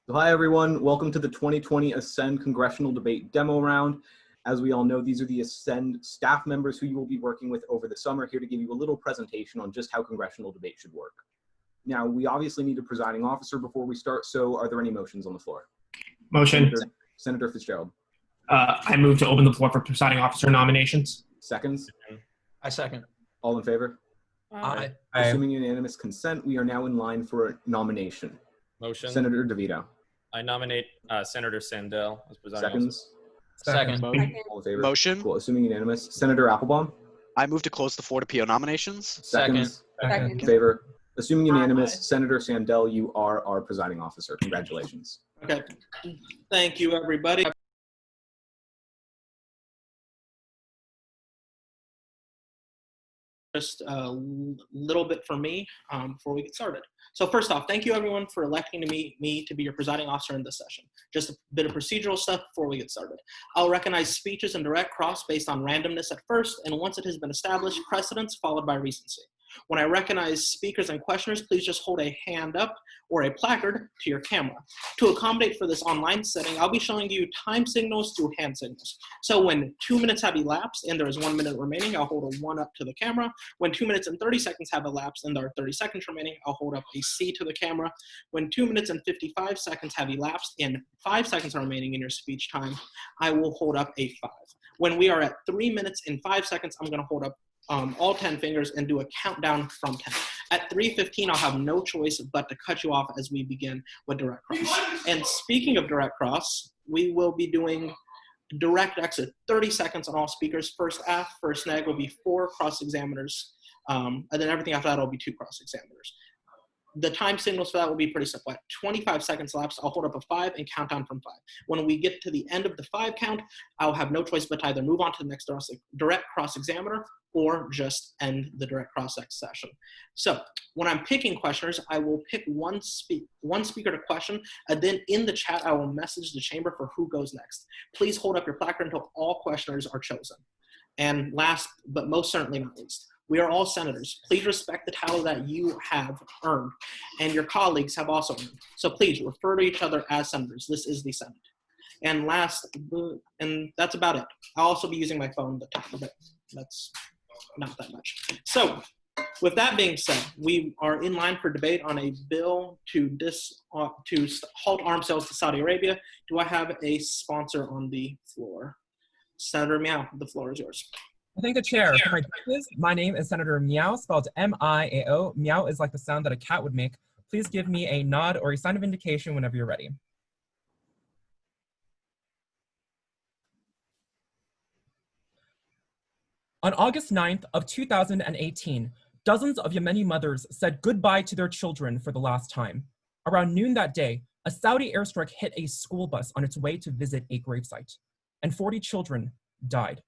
So hi everyone, welcome to the 2020 Ascend Congressional Debate Demo Round. As we all know, these are the Ascend staff members who you will be working with over the summer, here to give you a little presentation on just how congressional debate should work. Now, we obviously need a presiding officer before we start, so are there any motions on the floor? Motion. Senator Fitzgerald. I move to open the floor for presiding officer nominations. Seconds? I second. All in favor? Aye. Assuming unanimous consent, we are now in line for a nomination. Motion. Senator DeVito. I nominate Senator Sandel as presiding Seconds? Second. All in favor? Motion. Cool. Assuming unanimous. Senator Appelbaum. I move to close the floor to PO nominations. Seconds? Second. In favor? Assuming unanimous, Senator Sandel, you are our presiding officer. Congratulations. Okay. Thank you, everybody. Just a little bit for me before we get started. So first off, thank you everyone for electing me to be your presiding officer in this session. Just a bit of procedural stuff before we get started. I'll recognize speeches in direct cross based on randomness at first, and once it has been established, precedence followed by recency. When I recognize speakers and questioners, please just hold a hand up or a placard to your camera. To accommodate for this online setting, I'll be showing you time signals through hand signals. So when 2 minutes have elapsed and there is 1 minute remaining, I'll hold a 1 up to the camera. When 2 minutes and 30 seconds have elapsed and there are 30 seconds remaining, I'll hold up a C to the camera. When 2 minutes and 55 seconds have elapsed and 5 seconds are remaining in your speech time, I will hold up a 5. When we are at 3 minutes and 5 seconds, I'm gonna hold up all 10 fingers and do a countdown from 10. At 3:15, I'll have no choice but to cut you off as we begin with direct cross. And speaking of direct cross, we will be doing direct exit, 30 seconds on all speakers. First F, first neg will be 4 cross-examiners, and then everything after that will be 2 cross-examiners. The time signals for that will be pretty simple. At 25 seconds elapsed, I'll hold up a 5 and count down from 5. When we get to the end of the 5 count, I'll have no choice but to either move on to the next direct cross-examiner or just end the direct cross-ex session. So when I'm picking questioners, I will pick one speaker to question, and then in the chat, I will message the chamber for who goes next. Please hold up your placard until all questioners are chosen. And last, but most certainly not least, we are all senators. Please respect the title that you have earned and your colleagues have also earned. So please refer to each other as senators. This is the Senate. And last, and that's about it. I'll also be using my phone, but that's not that much. So with that being said, we are in line for debate on a bill to halt arms sales to Saudi Arabia. Do I have a sponsor on the floor? Senator Miao, the floor is yours. Thank the chair. For my judges, my name is Senator Miao, spelled M-I-A-O. Miao is like the sound that a cat would make. Please give me a nod or a sign of indication whenever you're ready. On August 9th of 2018, dozens of Yemeni mothers said goodbye to their children for the last time. Around noon that day, a Saudi airstrike hit a school bus on its way to visit a gravesite, and 40 children died.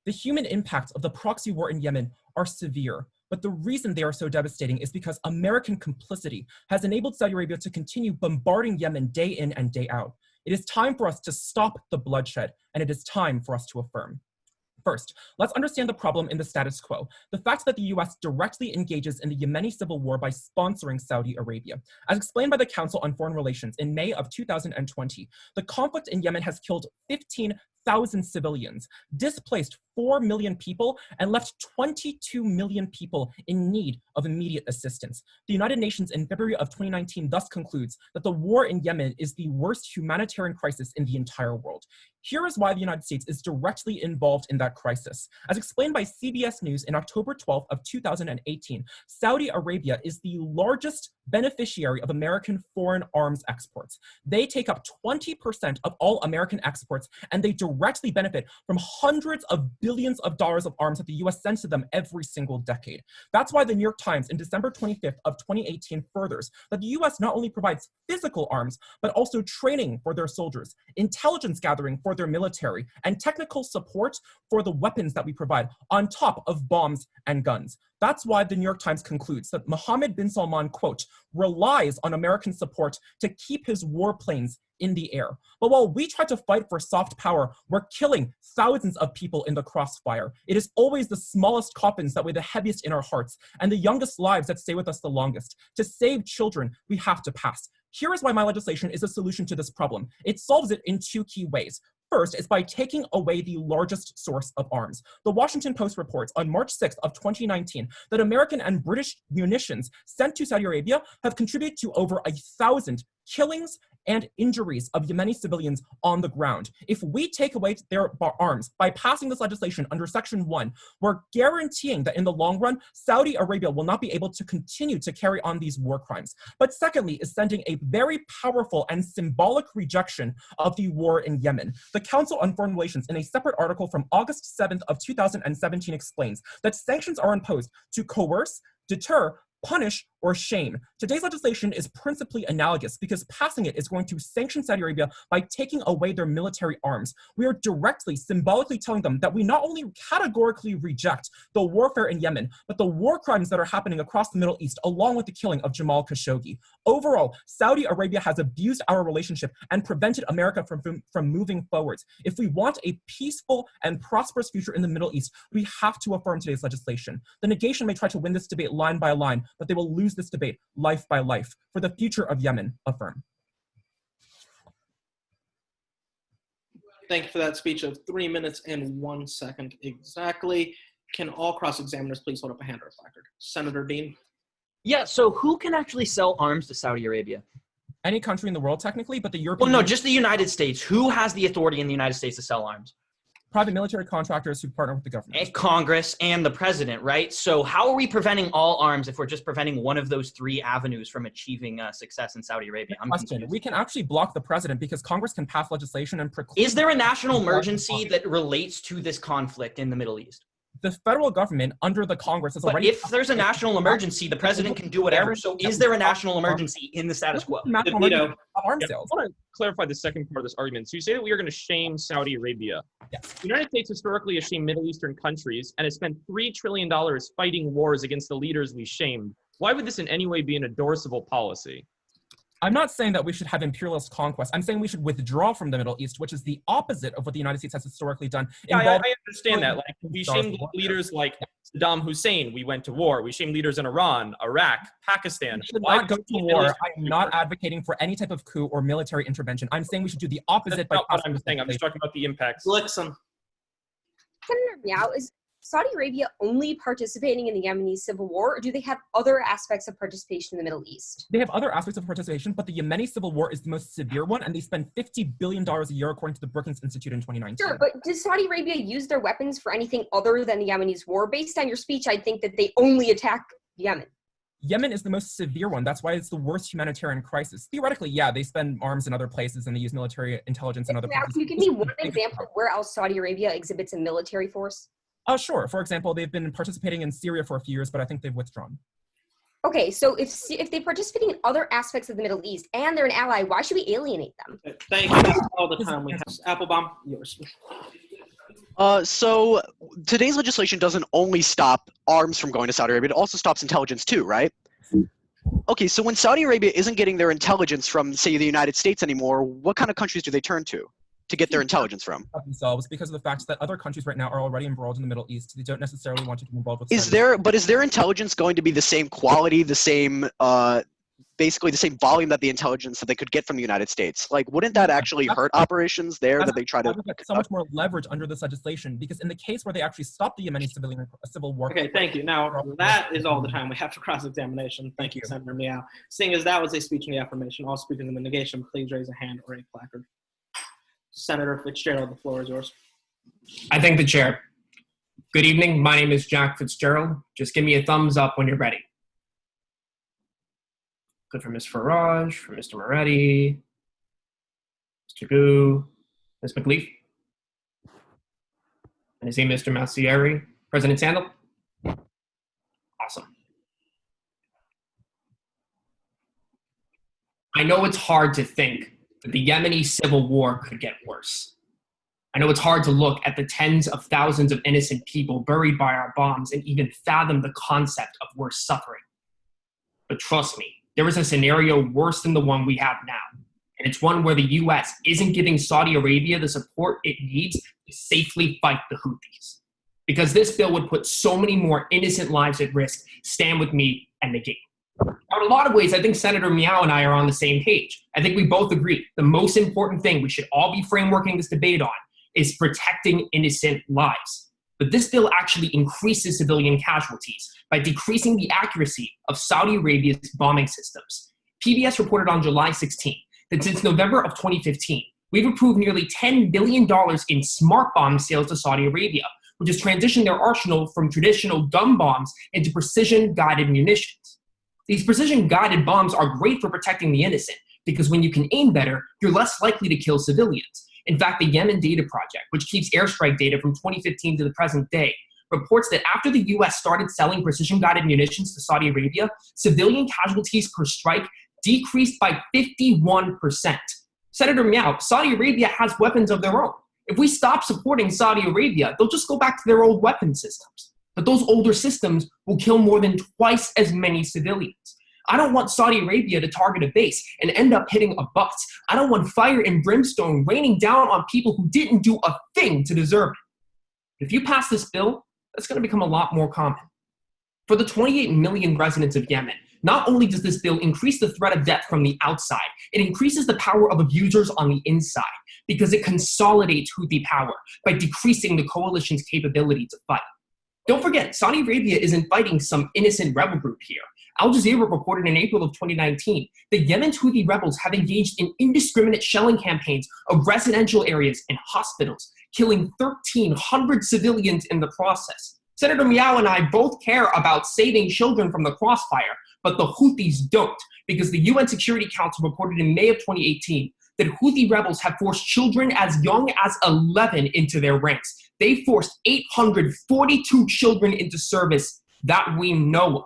The human impacts of the proxy war in Yemen are severe, but the reason they are so devastating is because American complicity has enabled Saudi Arabia to continue bombarding Yemen day in and day out. It is time for us to stop the bloodshed, and it is time for us to affirm. First, let's understand the problem in the status quo, the fact that the US directly engages in the Yemeni civil war by sponsoring Saudi Arabia. As explained by the Council on Foreign Relations in May of 2020, the conflict in Yemen has killed 15,000 civilians, displaced 4 million people, and left 22 million people in need of immediate assistance. The United Nations in February of 2019 thus concludes that the war in Yemen is the worst humanitarian crisis in the entire world. Here is why the United States is directly involved in that crisis. As explained by CBS News in October 12th of 2018, Saudi Arabia is the largest beneficiary of American foreign arms exports. They take up 20% of all American exports, and they directly benefit from hundreds of billions of dollars of arms that the US sends to them every single decade. That's why the New York Times in December 25th of 2018 furthers that the US not only provides physical arms, but also training for their soldiers, intelligence gathering for their military, and technical support for the weapons that we provide, on top of bombs and guns. That's why the New York Times concludes that Mohammed bin Salman, quote, relies on American support to keep his warplanes in the air. But while we try to fight for soft power, we're killing thousands of people in the crossfire. It is always the smallest coffins that weigh the heaviest in our hearts, and the youngest lives that stay with us the longest. To save children, we have to pass. Here is why my legislation is a solution to this problem. It solves it in 2 key ways. First is by taking away the largest source of arms. The Washington Post reports on March 6th of 2019 that American and British munitions sent to Saudi Arabia have contributed to over 1,000 killings and injuries of Yemeni civilians on the ground. If we take away their arms by passing this legislation under Section 1, we're guaranteeing that in the long run, Saudi Arabia will not be able to continue to carry on these war crimes. But secondly is sending a very powerful and symbolic rejection of the war in Yemen. The Council on Foreign Relations, in a separate article from August 7th of 2017, explains that sanctions are imposed to coerce, deter, punish, or shame. Today's legislation is principally analogous because passing it is going to sanction Saudi Arabia by taking away their military arms. We are directly, symbolically telling them that we not only categorically reject the warfare in Yemen, but the war crimes that are happening across the Middle East, along with the killing of Jamal Khashoggi. Overall, Saudi Arabia has abused our relationship and prevented America from moving forwards. If we want a peaceful and prosperous future in the Middle East, we have to affirm today's legislation. The negation may try to win this debate line by line, but they will lose this debate life by life. For the future of Yemen, affirm. Thank you for that speech of 3 minutes and 1 second exactly. Can all cross-examiners please hold up a hand or a placard? Senator Dean. Yeah, so who can actually sell arms to Saudi Arabia? Any country in the world, technically, but the European... Well, no, just the United States. Who has the authority in the United States to sell arms? Private military contractors who partner with the government. And Congress and the president, right? So how are we preventing all arms if we're just preventing one of those 3 avenues from achieving success in Saudi Arabia? We can actually block the president because Congress can pass legislation and preclude... Is there a national emergency that relates to this conflict in the Middle East? The federal government under the Congress is already... But if there's a national emergency, the president can do whatever. So is there a national emergency in the status quo? DeVito. Arms sales. I want to clarify the second part of this argument. So you say that we are going to shame Saudi Arabia. Yes. The United States historically has shamed Middle Eastern countries and has spent $3 trillion fighting wars against the leaders we shamed. Why would this in any way be an endorsable policy? I'm not saying that we should have imperialist conquest. I'm saying we should withdraw from the Middle East, which is the opposite of what the United States has historically done. Yeah, I understand that. Like, we shamed leaders like Saddam Hussein. We went to war. We shamed leaders in Iran, Iraq, Pakistan. We should not go to war. I'm not advocating for any type of coup or military intervention. I'm saying we should do the opposite. That's not what I'm saying. I'm just talking about the impacts. Glickson. Senator Miao, is Saudi Arabia only participating in the Yemeni civil war, or do they have other aspects of participation in the Middle East? They have other aspects of participation, but the Yemeni civil war is the most severe one, and they spend $50 billion a year, according to the Brookings Institute in 2019. Sure, but does Saudi Arabia use their weapons for anything other than the Yemeni's war? Based on your speech, I think that they only attack Yemen. Yemen is the most severe one. That's why it's the worst humanitarian crisis. Theoretically, yeah, they spend arms in other places and they use military intelligence in other places. Can you give me one example of where else Saudi Arabia exhibits a military force? Sure. For example, they've been participating in Syria for a few years, but I think they've withdrawn. Okay, so if they're participating in other aspects of the Middle East and they're an ally, why should we alienate them? Thank you. That's all the time we have. Appelbaum, yours. So today's legislation doesn't only stop arms from going to Saudi Arabia, it also stops intelligence too, right? Okay, so when Saudi Arabia isn't getting their intelligence from, say, the United States anymore, what kind of countries do they turn to get their intelligence from? Themselves, because of the fact that other countries right now are already embroiled in the Middle East. They don't necessarily want to get involved with. Is their intelligence going to be the same quality, the same, basically the same volume that the intelligence that they could get from the United States? Like, wouldn't that actually hurt operations there that they try to? Get so much more leverage under this legislation, because in the case where they actually stop the Yemeni civil war. Okay, thank you. Now that is all the time we have for cross-examination. Thank you, Senator Miao. Seeing as that was a speech in the affirmation, all speakers in the negation, please raise a hand or a placard. Senator Fitzgerald, the floor is yours. I thank the chair. Good evening. My name is Jack Fitzgerald. Just give me a thumbs up when you're ready. Good for Ms. Farage, for Mr. Moretti, Mr. Gu, Ms. McLeaf, and I see Mr. Masieri. President Sandel? Awesome. I know it's hard to think that the Yemeni civil war could get worse. I know it's hard to look at the tens of thousands of innocent people buried by our bombs and even fathom the concept of worse suffering. But trust me, there is a scenario worse than the one we have now. And it's one where the US isn't giving Saudi Arabia the support it needs to safely fight the Houthis. Because this bill would put so many more innocent lives at risk. Stand with me and negate. Now, in a lot of ways, I think Senator Miao and I are on the same page. I think we both agree the most important thing we should all be frameworking this debate on is protecting innocent lives. But this bill actually increases civilian casualties by decreasing the accuracy of Saudi Arabia's bombing systems. PBS reported on July 16 that since November of 2015, we've approved nearly $10 billion in smart bomb sales to Saudi Arabia, which has transitioned their arsenal from traditional gun bombs into precision-guided munitions. These precision-guided bombs are great for protecting the innocent because when you can aim better, you're less likely to kill civilians. In fact, the Yemen Data Project, which keeps airstrike data from 2015 to the present day, reports that after the US started selling precision-guided munitions to Saudi Arabia, civilian casualties per strike decreased by 51%. Senator Miao, Saudi Arabia has weapons of their own. If we stop supporting Saudi Arabia, they'll just go back to their old weapon systems. But those older systems will kill more than twice as many civilians. I don't want Saudi Arabia to target a base and end up hitting a bus. I don't want fire and brimstone raining down on people who didn't do a thing to deserve it. If you pass this bill, that's going to become a lot more common. For the 28 million residents of Yemen, not only does this bill increase the threat of death from the outside, it increases the power of abusers on the inside because it consolidates Houthi power by decreasing the coalition's capability to fight. Don't forget, Saudi Arabia isn't fighting some innocent rebel group here. Al Jazeera reported in April of 2019 that Yemen's Houthi rebels have engaged in indiscriminate shelling campaigns of residential areas and hospitals, killing 1,300 civilians in the process. Senator Miao and I both care about saving children from the crossfire, but the Houthis don't, because the UN Security Council reported in May of 2018 that Houthi rebels have forced children as young as 11 into their ranks. They forced 842 children into service that we know of.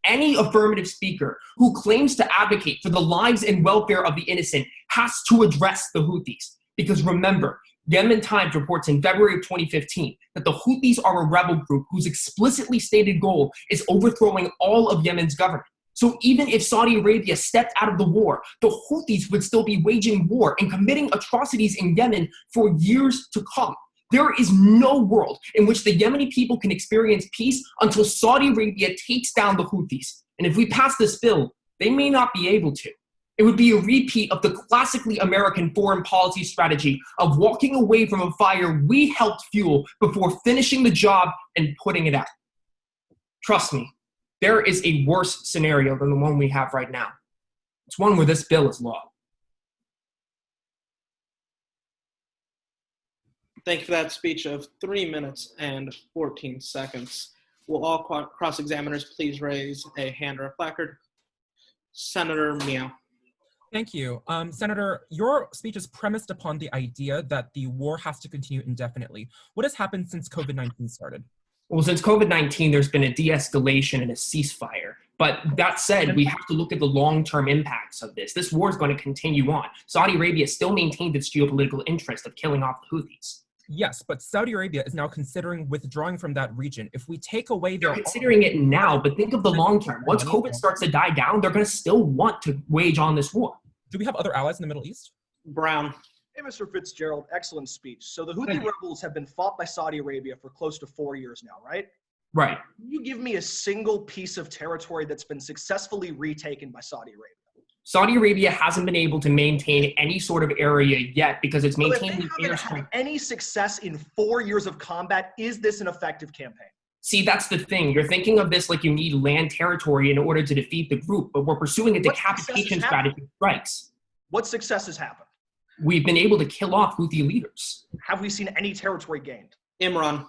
Any affirmative speaker who claims to advocate for the lives and welfare of the innocent has to address the Houthis. Because remember, Yemen Times reports in February of 2015 that the Houthis are a rebel group whose explicitly stated goal is overthrowing all of Yemen's government. So even if Saudi Arabia stepped out of the war, the Houthis would still be waging war and committing atrocities in Yemen for years to come. There is no world in which the Yemeni people can experience peace until Saudi Arabia takes down the Houthis. And if we pass this bill, they may not be able to. It would be a repeat of the classically American foreign policy strategy of walking away from a fire we helped fuel before finishing the job and putting it out. Trust me, there is a worse scenario than the one we have right now. It's one where this bill is law. Thank you for that speech of 3 minutes and 14 seconds. Will all cross-examiners please raise a hand or a placard? Senator Miao. Thank you. Senator, your speech is premised upon the idea that the war has to continue indefinitely. What has happened since COVID-19 started? Well, since COVID-19, there's been a de-escalation and a ceasefire. But that said, we have to look at the long-term impacts of this. This war is going to continue on. Saudi Arabia still maintained its geopolitical interest of killing off the Houthis. Yes, but Saudi Arabia is now considering withdrawing from that region. If we take away their— They're considering it now, but think of the long term. Once COVID starts to die down, they're going to still want to wage on this war. Do we have other allies in the Middle East? Brown. Hey, Mr. Fitzgerald, excellent speech. So the Houthi rebels have been fought by Saudi Arabia for close to 4 years now, right? Right. Can you give me a single piece of territory that's been successfully retaken by Saudi Arabia? Saudi Arabia hasn't been able to maintain any sort of area yet because it's maintaining if they haven't had any success in 4 years of combat, is this an effective campaign? See, that's the thing. You're thinking of this like you need land territory in order to defeat the group, but we're pursuing a decapitation strategy of strikes. What success has happened? We've been able to kill off Houthi leaders. Have we seen any territory gained? Imran.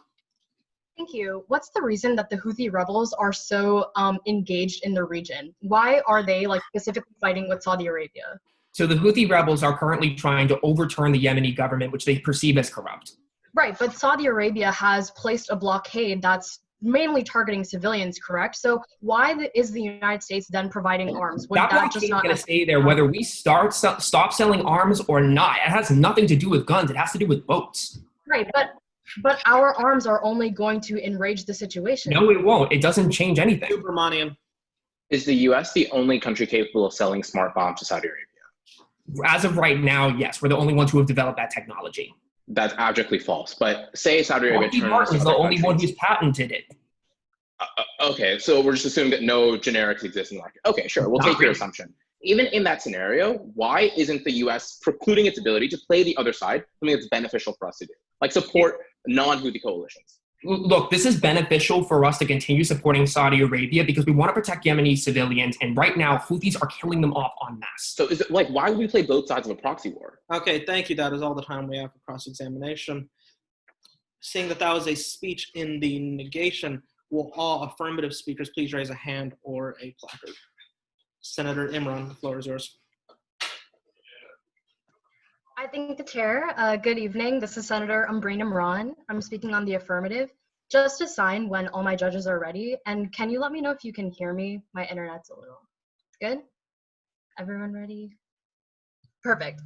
Thank you. What's the reason that the Houthi rebels are so engaged in the region? Why are they specifically fighting with Saudi Arabia? So the Houthi rebels are currently trying to overturn the Yemeni government, which they perceive as corrupt. Right, but Saudi Arabia has placed a blockade that's mainly targeting civilians, correct? So why is the United States then providing arms? That blockade is going to stay there whether we stop selling arms or not. It has nothing to do with guns. It has to do with boats. Right, but our arms are only going to enrage the situation. No, it won't. It doesn't change anything. Subramanian. Is the U.S. the only country capable of selling smart bombs to Saudi Arabia? As of right now, yes. We're the only ones who have developed that technology. That's abjectly false. But say Saudi Arabia Lockheed Martin is the only one who's patented it. Okay, so we're just assuming that no generics exist in the market. Okay, sure, we'll take your assumption. Even in that scenario, why isn't the US precluding its ability to play the other side, something that's beneficial for us to do? Like support non-Houthi coalitions. Look, this is beneficial for us to continue supporting Saudi Arabia because we want to protect Yemeni civilians, and right now, Houthis are killing them off en masse. So is it like, why would we play both sides of a proxy war? Okay, thank you. That is all the time we have for cross-examination. Seeing that that was a speech in the negation, will all affirmative speakers please raise a hand or a placard? Senator Imran, the floor is yours. I thank the chair. Good evening. This is Senator Ambreen Imran. I'm speaking on the affirmative. Just a sign when all my judges are ready. And can you let me know if you can hear me? My internet's a little good. Everyone ready? Perfect.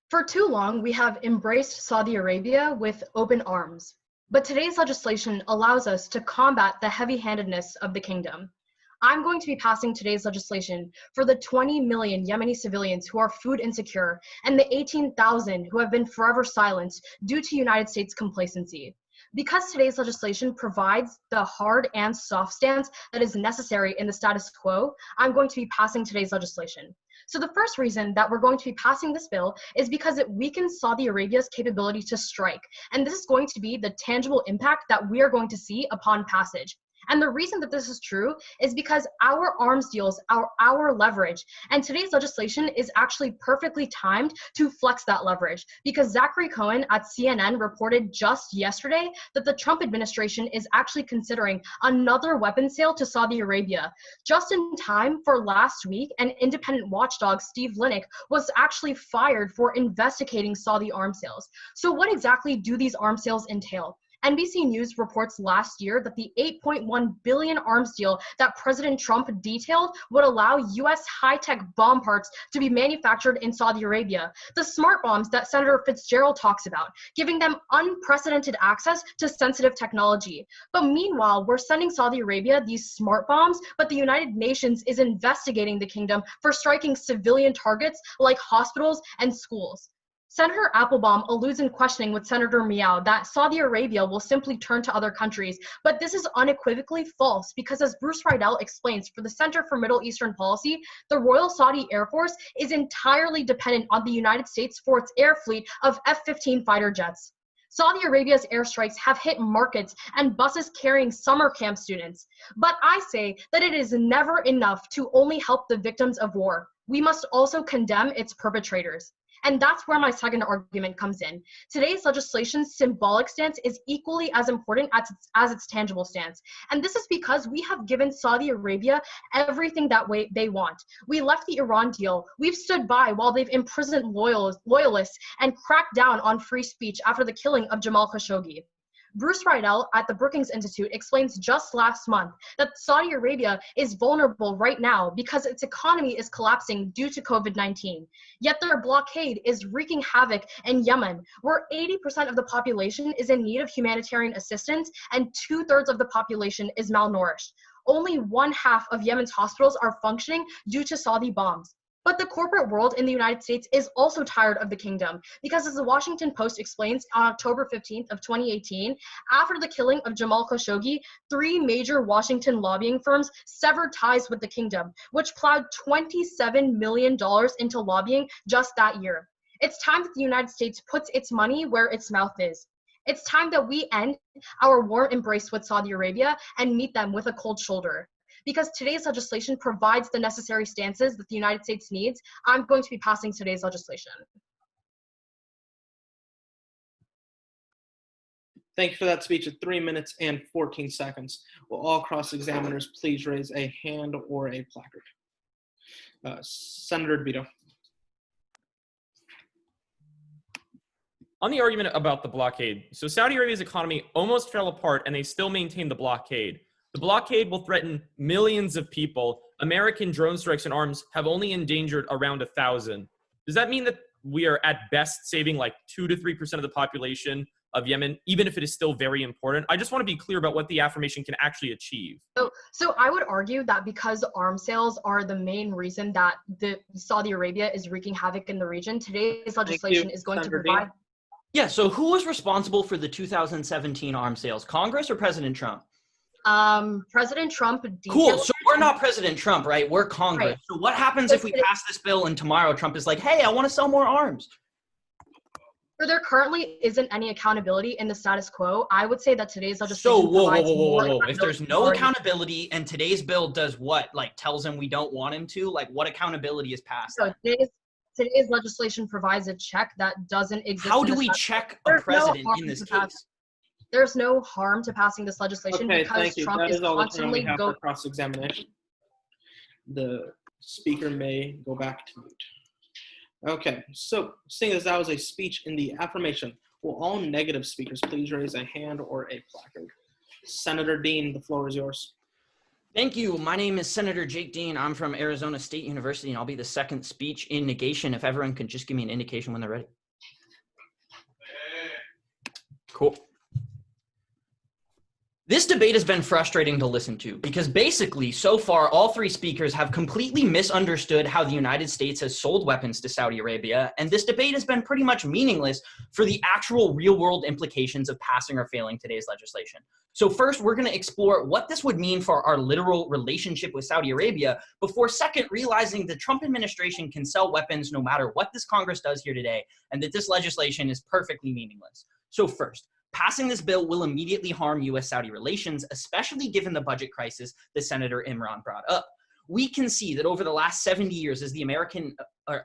For too long, we have embraced Saudi Arabia with open arms. But today's legislation allows us to combat the heavy-handedness of the kingdom. I'm going to be passing today's legislation for the 20 million Yemeni civilians who are food insecure and the 18,000 who have been forever silenced due to United States complacency. Because today's legislation provides the hard and soft stance that is necessary in the status quo, I'm going to be passing today's legislation. So the first reason that we're going to be passing this bill is because it weakens Saudi Arabia's capability to strike. And this is going to be the tangible impact that we are going to see upon passage. And the reason that this is true is because our arms deals are our leverage. And today's legislation is actually perfectly timed to flex that leverage, because Zachary Cohen at CNN reported just yesterday that the Trump administration is actually considering another weapons sale to Saudi Arabia. Just in time for last week, an independent watchdog, Steve Linick, was actually fired for investigating Saudi arms sales. So what exactly do these arms sales entail? NBC News reports last year that the $8.1 billion arms deal that President Trump detailed would allow U.S. high-tech bomb parts to be manufactured in Saudi Arabia. The smart bombs that Senator Fitzgerald talks about, giving them unprecedented access to sensitive technology. But meanwhile, we're sending Saudi Arabia these smart bombs, but the United Nations is investigating the kingdom for striking civilian targets like hospitals and schools. Senator Appelbaum alludes in questioning with Senator Miao that Saudi Arabia will simply turn to other countries, but this is unequivocally false because, as Bruce Riedel explains for the Center for Middle Eastern Policy, the Royal Saudi Air Force is entirely dependent on the United States for its air fleet of F-15 fighter jets. Saudi Arabia's airstrikes have hit markets and buses carrying summer camp students. But I say that it is never enough to only help the victims of war. We must also condemn its perpetrators. And that's where my second argument comes in. Today's legislation's symbolic stance is equally as important as its tangible stance. And this is because we have given Saudi Arabia everything that they want. We left the Iran deal. We've stood by while they've imprisoned loyalists and cracked down on free speech after the killing of Jamal Khashoggi. Bruce Riedel at the Brookings Institute explains just last month that Saudi Arabia is vulnerable right now because its economy is collapsing due to COVID-19. Yet their blockade is wreaking havoc in Yemen, where 80% of the population is in need of humanitarian assistance and 2/3 of the population is malnourished. Only 1/2 of Yemen's hospitals are functioning due to Saudi bombs. But the corporate world in the United States is also tired of the kingdom because, as the Washington Post explains on October 15th of 2018, after the killing of Jamal Khashoggi, 3 major Washington lobbying firms severed ties with the kingdom, which plowed $27 million into lobbying just that year. It's time that the United States puts its money where its mouth is. It's time that we end our warm embrace with Saudi Arabia and meet them with a cold shoulder. Because today's legislation provides the necessary stances that the United States needs, I'm going to be passing today's legislation. Thank you for that speech at 3 minutes and 14 seconds. Will all cross-examiners please raise a hand or a placard? Senator DeVito. On the argument about the blockade, so Saudi Arabia's economy almost fell apart and they still maintain the blockade. The blockade will threaten millions of people. American drone strikes and arms have only endangered around 1,000. Does that mean that we are at best saving like 2 to 3% of the population of Yemen, even if it is still very important? I just want to be clear about what the affirmation can actually achieve. So I would argue that because arms sales are the main reason that the Saudi Arabia is wreaking havoc in the region, today's legislation is going to provide. Yeah, so who was responsible for the 2017 arms sales, Congress or President Trump? President Trump Cool. So we're not President Trump, right? We're Congress. Right. So what happens if we pass this bill and tomorrow Trump is like, hey, I want to sell more arms? So there currently isn't any accountability in the status quo. I would say that today's So legislation whoa. provides more If there's no accountability. accountability and today's bill does what? Like tells him we don't want him to? Like what accountability is passed? So today's legislation provides a check that doesn't exist. How in do the we status check quo. a There's no president harm in this to pass- case? There's no harm to passing this legislation Okay, because thank you. Trump That is is all the time we constantly have for cross-examination. The speaker may go back to mute. Okay, so seeing as that was a speech in the affirmation, will all negative speakers please raise a hand or a placard? Senator Dean, the floor is yours. Thank you. My name is Senator Jake Dean. I'm from Arizona State University, and I'll be the second speech in negation if everyone can just give me an indication when they're ready. Cool. This debate has been frustrating to listen to because basically, so far, all three speakers have completely misunderstood how the United States has sold weapons to Saudi Arabia, and this debate has been pretty much meaningless for the actual real-world implications of passing or failing today's legislation. So first, we're going to explore what this would mean for our literal relationship with Saudi Arabia, before second, realizing the Trump administration can sell weapons no matter what this Congress does here today, and that this legislation is perfectly meaningless. So first, passing this bill will immediately harm U.S.-Saudi relations, especially given the budget crisis that Senator Imran brought up. We can see that over the last 70 years, as the American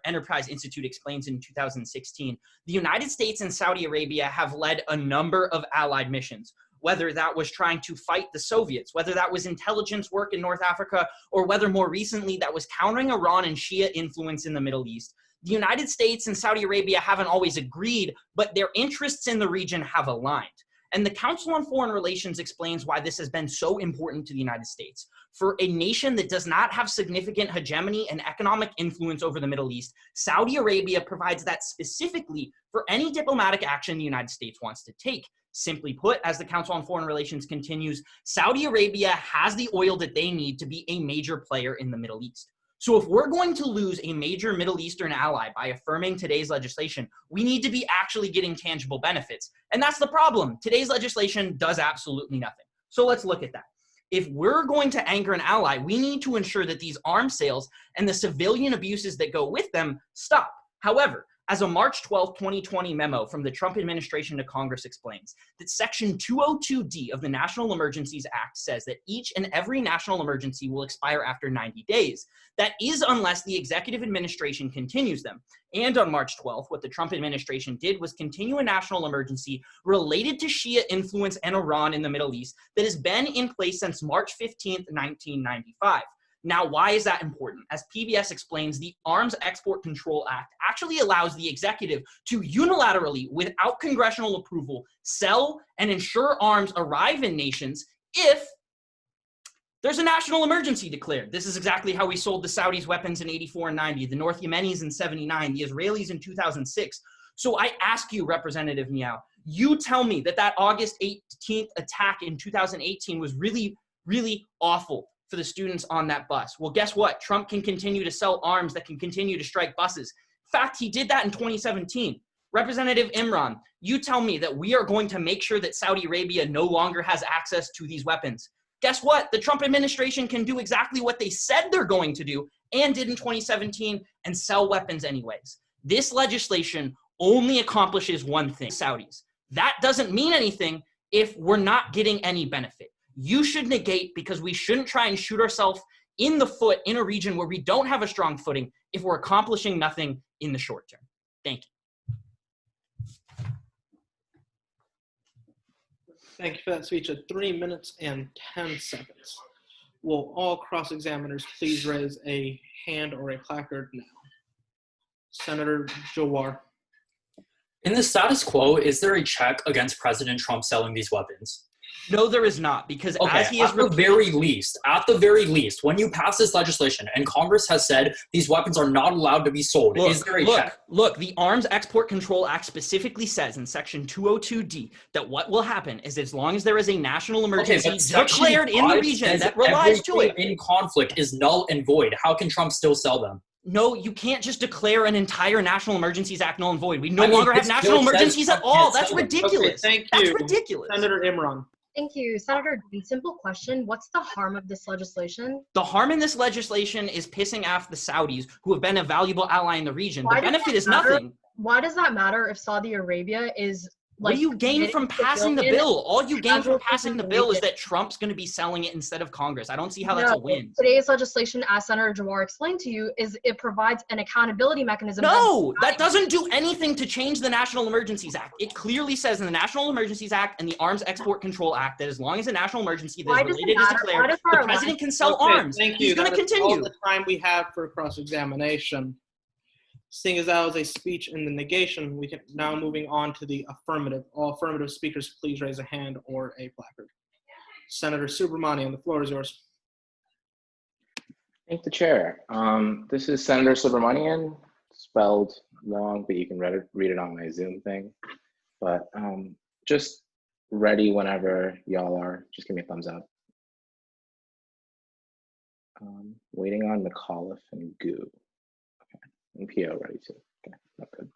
Enterprise Institute explains in 2016, the United States and Saudi Arabia have led a number of allied missions, whether that was trying to fight the Soviets, whether that was intelligence work in North Africa, or whether more recently that was countering Iran and Shia influence in the Middle East. The United States and Saudi Arabia haven't always agreed, but their interests in the region have aligned. And the Council on Foreign Relations explains why this has been so important to the United States. For a nation that does not have significant hegemony and economic influence over the Middle East, Saudi Arabia provides that specifically for any diplomatic action the United States wants to take. Simply put, as the Council on Foreign Relations continues, Saudi Arabia has the oil that they need to be a major player in the Middle East. So if we're going to lose a major Middle Eastern ally by affirming today's legislation, we need to be actually getting tangible benefits. And that's the problem. Today's legislation does absolutely nothing. So let's look at that. If we're going to anger an ally, we need to ensure that these arms sales and the civilian abuses that go with them stop. However, as a March 12, 2020 memo from the Trump administration to Congress explains, that Section 202D of the National Emergencies Act says that each and every national emergency will expire after 90 days. That is unless the executive administration continues them. And on March 12th, what the Trump administration did was continue a national emergency related to Shia influence and Iran in the Middle East that has been in place since March 15th, 1995. Now, why is that important? As PBS explains, the Arms Export Control Act actually allows the executive to unilaterally, without congressional approval, sell and ensure arms arrive in nations if there's a national emergency declared. This is exactly how we sold the Saudis weapons in 84 and 90, the North Yemenis in 79, the Israelis in 2006. So I ask you, Representative Miao, you tell me that that August 18th attack in 2018 was really, really awful for the students on that bus. Well, guess what? Trump can continue to sell arms that can continue to strike buses. In fact, he did that in 2017. Representative Imran, you tell me that we are going to make sure that Saudi Arabia no longer has access to these weapons. Guess what? The Trump administration can do exactly what they said they're going to do and did in 2017 and sell weapons anyways. This legislation only accomplishes one thing, Saudis. That doesn't mean anything if we're not getting any benefit. You should negate because we shouldn't try and shoot ourselves in the foot in a region where we don't have a strong footing if we're accomplishing nothing in the short term. Thank you. Thank you for that speech of 3 minutes and 10 seconds. Will all cross-examiners please raise a hand or a placard now? Senator Jhawar. In the status quo, is there a check against President Trump selling these weapons? No, there is not, because okay, as he is at the very least, when you pass this legislation and Congress has said these weapons are not allowed to be sold, is there a check? Look, the Arms Export Control Act specifically says in Section 202D that what will happen is as long as there is a national emergency declared in the region that relies to it. In conflict is null and void. How can Trump still sell them? No, you can't just declare an entire National Emergencies Act null and void. We no longer have national emergencies at all. That's ridiculous. Okay, thank you. That's ridiculous. Senator Imran. Thank you. Senator Dean, simple question. What's the harm of this legislation? The harm in this legislation is pissing off the Saudis, who have been a valuable ally in the region. Why The does benefit that is matter? nothing. Why does that matter if Saudi Arabia is What do you gain from passing the bill? All you gain from passing the bill is that Trump's going to be selling it instead of Congress. I don't see how that's a win. Today's legislation, as Senator Jhawar explained to you, is it provides an accountability mechanism. No, that doesn't do anything to change the National Emergencies Act. It clearly says in the National Emergencies Act and the Arms Export Control Act that as long as a national emergency that is related is declared, the president can sell arms. Thank you. He's going to continue. All the time we have for cross-examination. Seeing as that was a speech in the negation, we can now moving on to the affirmative. All affirmative speakers, please raise a hand or a placard. Senator Subramanian, the floor is yours. Thank the chair. This is Senator Subramanian, spelled long, but you can read it on my Zoom thing. But just ready whenever y'all are. Just give me a thumbs up. Waiting on McAuliffe and Goo. And PO ready too. Okay, not good.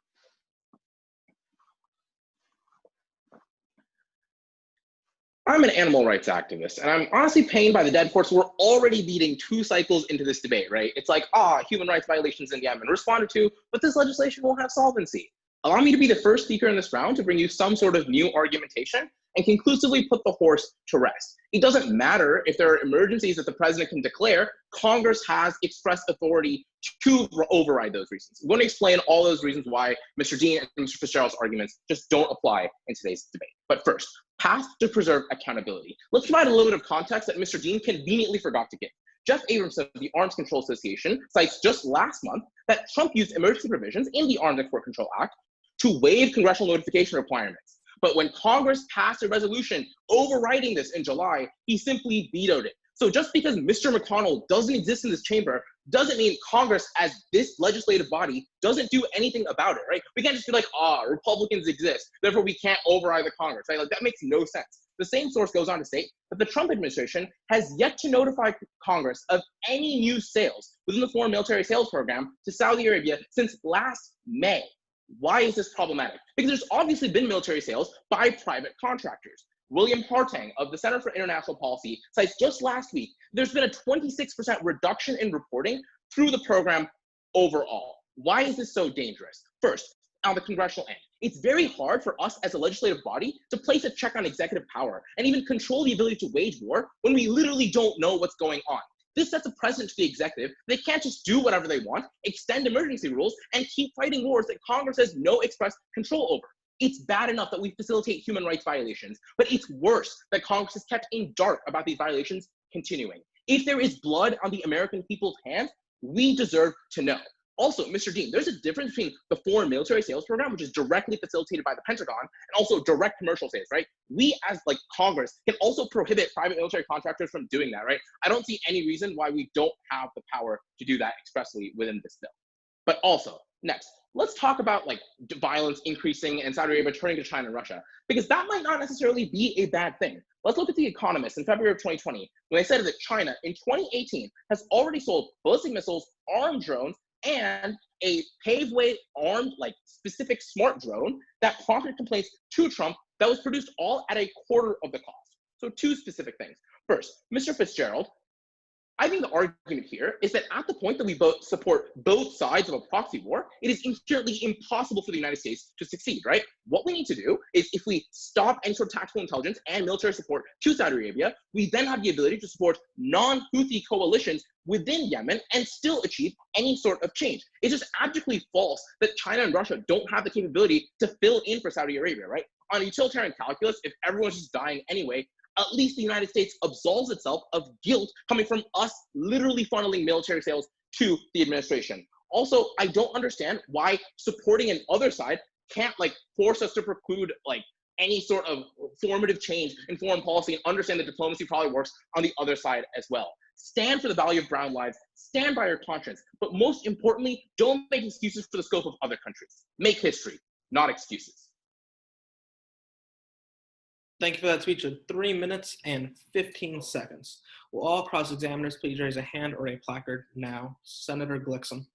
I'm an animal rights activist, and I'm honestly pained by the dead horse. We're already beating 2 cycles into this debate, right? It's like, human rights violations in Yemen responded to, but this legislation won't have solvency. Allow me to be the first speaker in this round to bring you some sort of new argumentation and conclusively put the horse to rest. It doesn't matter if there are emergencies that the president can declare. Congress has express authority to override those reasons. I'm going to explain all those reasons why Mr. Dean and Mr. Fitzgerald's arguments just don't apply in today's debate. But first, path to preserve accountability. Let's provide a little bit of context that Mr. Dean conveniently forgot to give. Jeff Abramson of the Arms Control Association cites just last month that Trump used emergency provisions in the Arms Export Control Act to waive congressional notification requirements. But when Congress passed a resolution overriding this in July, he simply vetoed it. So just because Mr. McConnell doesn't exist in this chamber doesn't mean Congress, as this legislative body, doesn't do anything about it, right? We can't just be like, Republicans exist, therefore we can't override the Congress, right? Like, that makes no sense. The same source goes on to state that the Trump administration has yet to notify Congress of any new sales within the foreign military sales program to Saudi Arabia since last May. Why is this problematic? Because there's obviously been military sales by private contractors. William Hartang of the Center for International Policy cites just last week, there's been a 26% reduction in reporting through the program overall. Why is this so dangerous? First, on the congressional end, it's very hard for us as a legislative body to place a check on executive power and even control the ability to wage war when we literally don't know what's going on. This sets a precedent to the executive. They can't just do whatever they want, extend emergency rules, and keep fighting wars that Congress has no express control over. It's bad enough that we facilitate human rights violations, but it's worse that Congress is kept in dark about these violations continuing. If there is blood on the American people's hands, we deserve to know. Also, Mr. Dean, there's a difference between the foreign military sales program, which is directly facilitated by the Pentagon, and also direct commercial sales, right? We as Congress can also prohibit private military contractors from doing that, right? I don't see any reason why we don't have the power to do that expressly within this bill. But also, next, let's talk about violence increasing and Saudi Arabia turning to China and Russia, because that might not necessarily be a bad thing. Let's look at The Economist in February of 2020, when they said that China in 2018 has already sold ballistic missiles, armed drones, and a paveway armed specific smart drone that prompted complaints to Trump that was produced all at a quarter of the cost. So 2 specific things. First, Mr. Fitzgerald, I think the argument here is that at the point that we both support both sides of a proxy war, it is inherently impossible for the United States to succeed, right? What we need to do is if we stop any sort of tactical intelligence and military support to Saudi Arabia, we then have the ability to support non-Houthi coalitions within Yemen and still achieve any sort of change. It's just abjectly false that China and Russia don't have the capability to fill in for Saudi Arabia, right? On utilitarian calculus, if everyone's just dying anyway, at least the United States absolves itself of guilt coming from us literally funneling military sales to the administration. Also, I don't understand why supporting an other side can't force us to preclude any sort of formative change in foreign policy and understand that diplomacy probably works on the other side as well. Stand for the value of brown lives, stand by your conscience, but most importantly, don't make excuses for the scope of other countries. Make history, not excuses. Thank you for that speech of 3 minutes and 15 seconds. Will all cross-examiners please raise a hand or a placard now? Senator Glickson.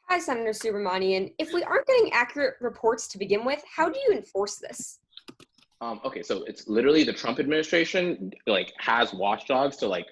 Hi, Senator Subramanian. If we aren't getting accurate reports to begin with, how do you enforce this? Okay, so it's literally the Trump administration like has watchdogs to like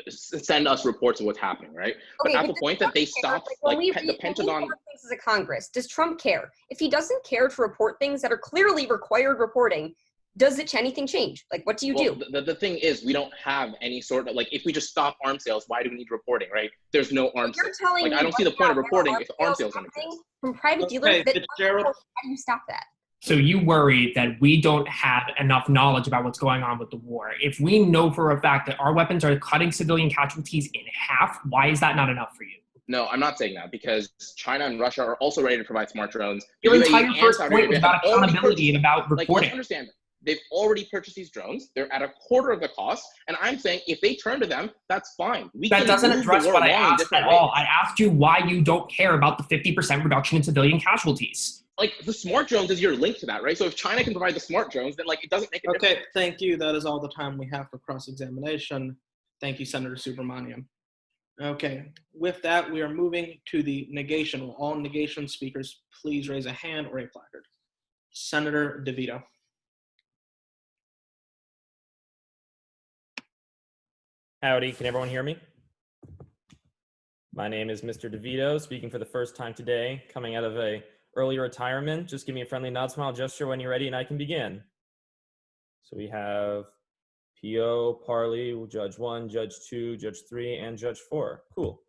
send us reports of what's happening, right? Okay, but at but the point that they stopped, like the Pentagon. When we report things as a Congress, does Trump care? If he doesn't care to report things that are clearly required reporting, does anything change? Like, what do you do? The thing is, we don't have any sort of, like, if we just stop arms sales, why do we need reporting, right? There's no arms sales. Like, I don't see the point of reporting if arms sales don't exist. From private dealers, how do you stop that? So you worry that we don't have enough knowledge about what's going on with the war. If we know for a fact that our weapons are cutting civilian casualties in half, why is that not enough for you? No, I'm not saying that, because China and Russia are also ready to provide smart drones. Your entire first point was about accountability and about reporting. Like, let's understand, they've already purchased these drones. They're at a quarter of the cost. And I'm saying if they turn to them, that's fine. That doesn't address what I asked at all. I asked you why you don't care about the 50% reduction in civilian casualties. Like, the smart drones is your link to that, right? So if China can provide the smart drones, then like it doesn't make a difference. Okay, thank you. That is all the time we have for cross-examination. Thank you, Senator Subramanian. Okay, with that, we are moving to the negation. Will all negation speakers please raise a hand or a placard? Senator DeVito. Howdy, can everyone hear me? My name is Mr. DeVito, speaking for the first time today, coming out of a early retirement. Just give me a friendly nod, smile gesture when you're ready and I can begin. So we have PO, Parley, Judge 1, Judge 2, Judge 3, and Judge 4. Cool.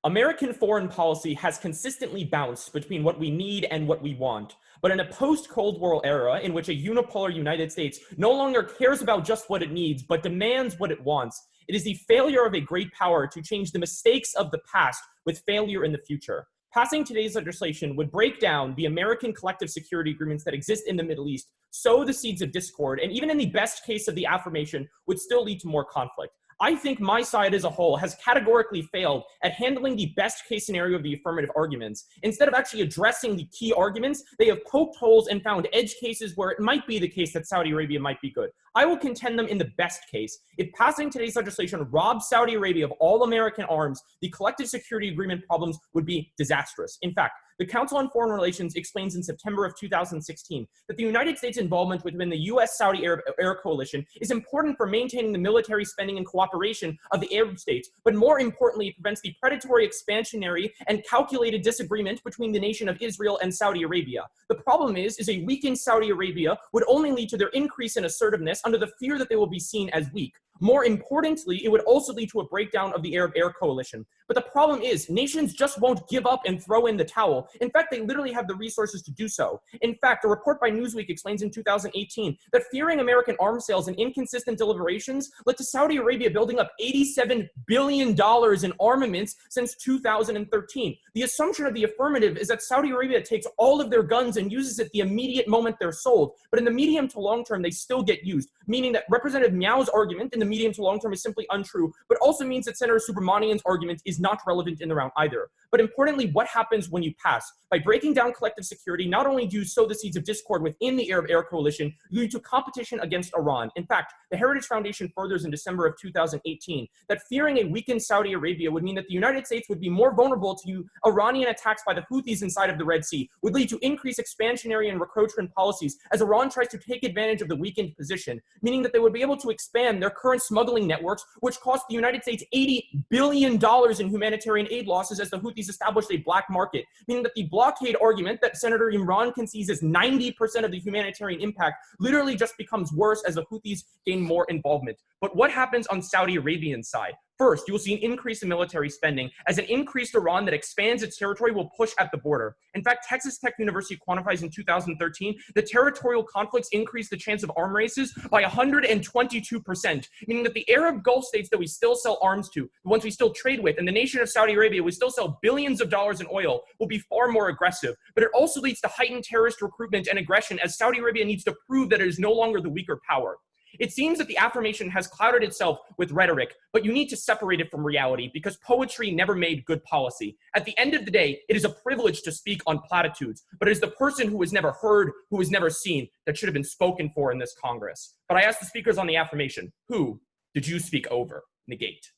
American foreign policy has consistently bounced between what we need and what we want. But in a post-Cold War era in which a unipolar United States no longer cares about just what it needs, but demands what it wants, it is the failure of a great power to change the mistakes of the past with failure in the future. Passing today's legislation would break down the American collective security agreements that exist in the Middle East, sow the seeds of discord, and even in the best case of the affirmation, would still lead to more conflict. I think my side as a whole has categorically failed at handling the best case scenario of the affirmative arguments. Instead of actually addressing the key arguments, they have poked holes and found edge cases where it might be the case that Saudi Arabia might be good. I will contend them in the best case. If passing today's legislation robs Saudi Arabia of all American arms, the collective security agreement problems would be disastrous. In fact, the Council on Foreign Relations explains in September of 2016 that the United States' involvement within the U.S.-Saudi Arab Air Coalition is important for maintaining the military spending and cooperation of the Arab states, but more importantly, it prevents the predatory, expansionary, and calculated disagreement between the nation of Israel and Saudi Arabia. The problem is a weakened Saudi Arabia would only lead to their increase in assertiveness under the fear that they will be seen as weak. More importantly, it would also lead to a breakdown of the Arab Air Coalition. But the problem is, nations just won't give up and throw in the towel. In fact, they literally have the resources to do so. In fact, a report by Newsweek explains in 2018 that fearing American arms sales and inconsistent deliberations led to Saudi Arabia building up $87 billion in armaments since 2013. The assumption of the affirmative is that Saudi Arabia takes all of their guns and uses it the immediate moment they're sold. But in the medium to long term, they still get used, meaning that Representative Miao's argument in the medium to long term is simply untrue, but also means that Senator Subramanian's argument is not relevant in the round either. But importantly, what happens when you pass? By breaking down collective security, not only do you sow the seeds of discord within the Arab Air Coalition, you lead to competition against Iran. In fact, the Heritage Foundation furthers in December of 2018 that fearing a weakened Saudi Arabia would mean that the United States would be more vulnerable to Iranian attacks by the Houthis inside of the Red Sea, would lead to increased expansionary and encroachment policies as Iran tries to take advantage of the weakened position, meaning that they would be able to expand their current smuggling networks, which cost the United States $80 billion in humanitarian aid losses as the Houthis established a black market, meaning that the blockade argument that Senator Imran concedes as 90% of the humanitarian impact literally just becomes worse as the Houthis gain more involvement. But what happens on Saudi Arabian side? First, you will see an increase in military spending as an increased Iran that expands its territory will push at the border. In fact, Texas Tech University quantifies in 2013 that territorial conflicts increase the chance of arm races by 122%, meaning that the Arab Gulf states that we still sell arms to, the ones we still trade with, and the nation of Saudi Arabia we still sell billions of dollars in oil, will be far more aggressive. But it also leads to heightened terrorist recruitment and aggression as Saudi Arabia needs to prove that it is no longer the weaker power. It seems that the affirmation has clouded itself with rhetoric, but you need to separate it from reality because poetry never made good policy. At the end of the day, it is a privilege to speak on platitudes, but it is the person who has never heard, who has never seen, that should have been spoken for in this Congress. But I ask the speakers on the affirmation, who did you speak over? Negate.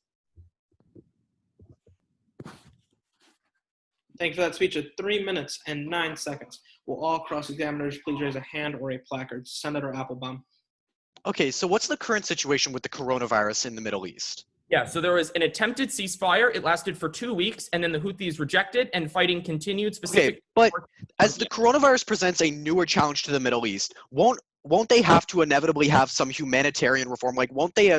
Thank you for that speech of 3 minutes and 9 seconds. Will all cross-examiners please raise a hand or a placard? Senator Appelbaum. Okay, so what's the current situation with the coronavirus in the Middle East? Yeah, so there was an attempted ceasefire. It lasted for 2 weeks, and then the Houthis rejected, and fighting continued. Okay, but as the coronavirus presents a newer challenge to the Middle East, won't they have to inevitably have some humanitarian reform? Like, won't they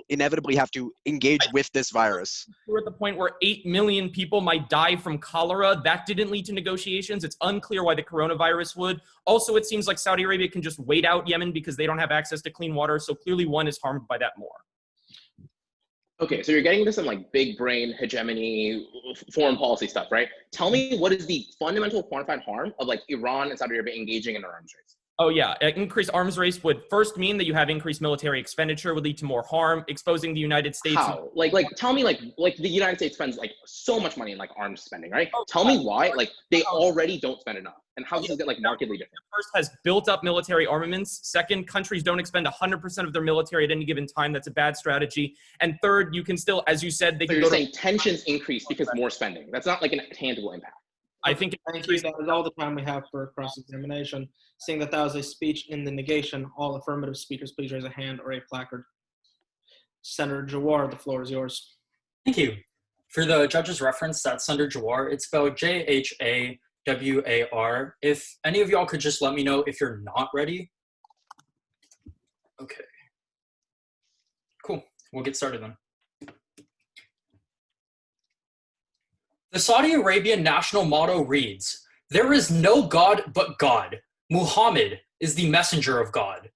inevitably have to engage with this virus? We're at the point where 8 million people might die from cholera. That didn't lead to negotiations. It's unclear why the coronavirus would. Also, it seems like Saudi Arabia can just wait out Yemen because they don't have access to clean water. So clearly one is harmed by that more. Okay, so you're getting into some like big brain hegemony, foreign policy stuff, right? Tell me, what is the fundamental quantified harm of like Iran and Saudi Arabia engaging in an arms race? Oh yeah, an increased arms race would first mean that you have increased military expenditure, would lead to more harm, exposing the United States. How? Like tell me, like the United States spends like so much money in like arms spending, right? Tell me why, like they already don't spend enough, and how does it get like markedly different? First, has built up military armaments. Second, countries don't expend 100% of their military at any given time. That's a bad strategy. And third, you can still, as you said, they So can you're go saying tensions increase because more spending. That's not like a tangible impact. I think Thank you. That is all the time we have for cross-examination. Seeing that that was a speech in the negation, all affirmative speakers, please raise a hand or a placard. Senator Jhawar, the floor is yours. Thank you. For the judge's reference, that's Senator Jhawar. It's spelled Jhawar. If any of y'all could just let me know if you're not ready. Okay. Cool. We'll get started then. The Saudi Arabian national motto reads, "There is no God but God. Muhammad is the messenger of God."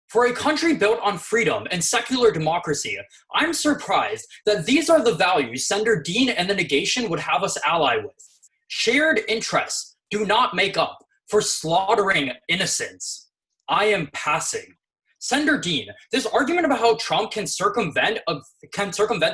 For a country built on freedom and secular democracy, I'm surprised that these are the values Senator Dean and the negation would have us ally with. Shared interests do not make up for slaughtering innocents. I am passing. Senator Dean, this argument about how Trump can circumvent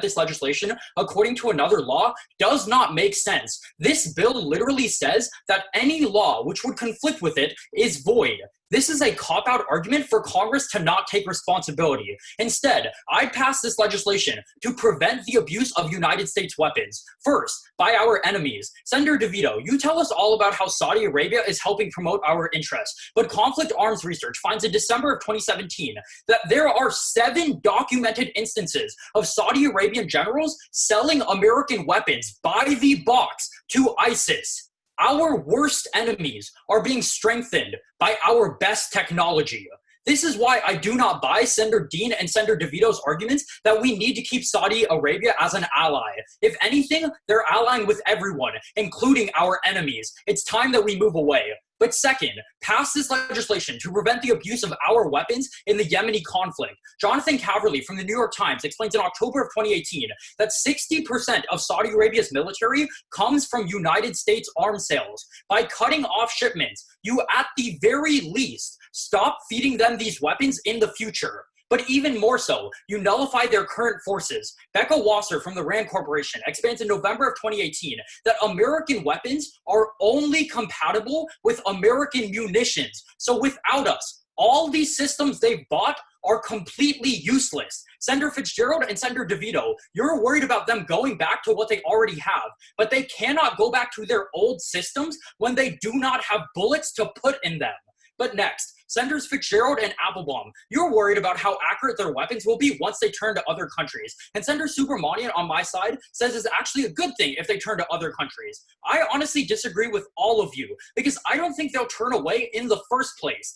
this legislation according to another law does not make sense. This bill literally says that any law which would conflict with it is void. This is a cop-out argument for Congress to not take responsibility. Instead, I passed this legislation to prevent the abuse of United States weapons. First, by our enemies. Senator DeVito, you tell us all about how Saudi Arabia is helping promote our interests, but Conflict Arms Research finds in December of 2017 that there are 7 documented instances of Saudi Arabian generals selling American weapons by the box to ISIS. Our worst enemies are being strengthened by our best technology. This is why I do not buy Senator Dean and Senator DeVito's arguments that we need to keep Saudi Arabia as an ally. If anything, they're allying with everyone, including our enemies. It's time that we move away. But second, pass this legislation to prevent the abuse of our weapons in the Yemeni conflict. Jonathan Caverly from the New York Times explains in October of 2018 that 60% of Saudi Arabia's military comes from United States arms sales. By cutting off shipments, you at the very least stop feeding them these weapons in the future. But even more so, you nullify their current forces. Becca Wasser from the RAND Corporation expands in November of 2018 that American weapons are only compatible with American munitions. So without us, all these systems they've bought are completely useless. Senator Fitzgerald and Senator DeVito, you're worried about them going back to what they already have, but they cannot go back to their old systems when they do not have bullets to put in them. But next, Senators Fitzgerald and Appelbaum, you're worried about how accurate their weapons will be once they turn to other countries. And Senator Subramanian on my side says it's actually a good thing if they turn to other countries. I honestly disagree with all of you because I don't think they'll turn away in the first place.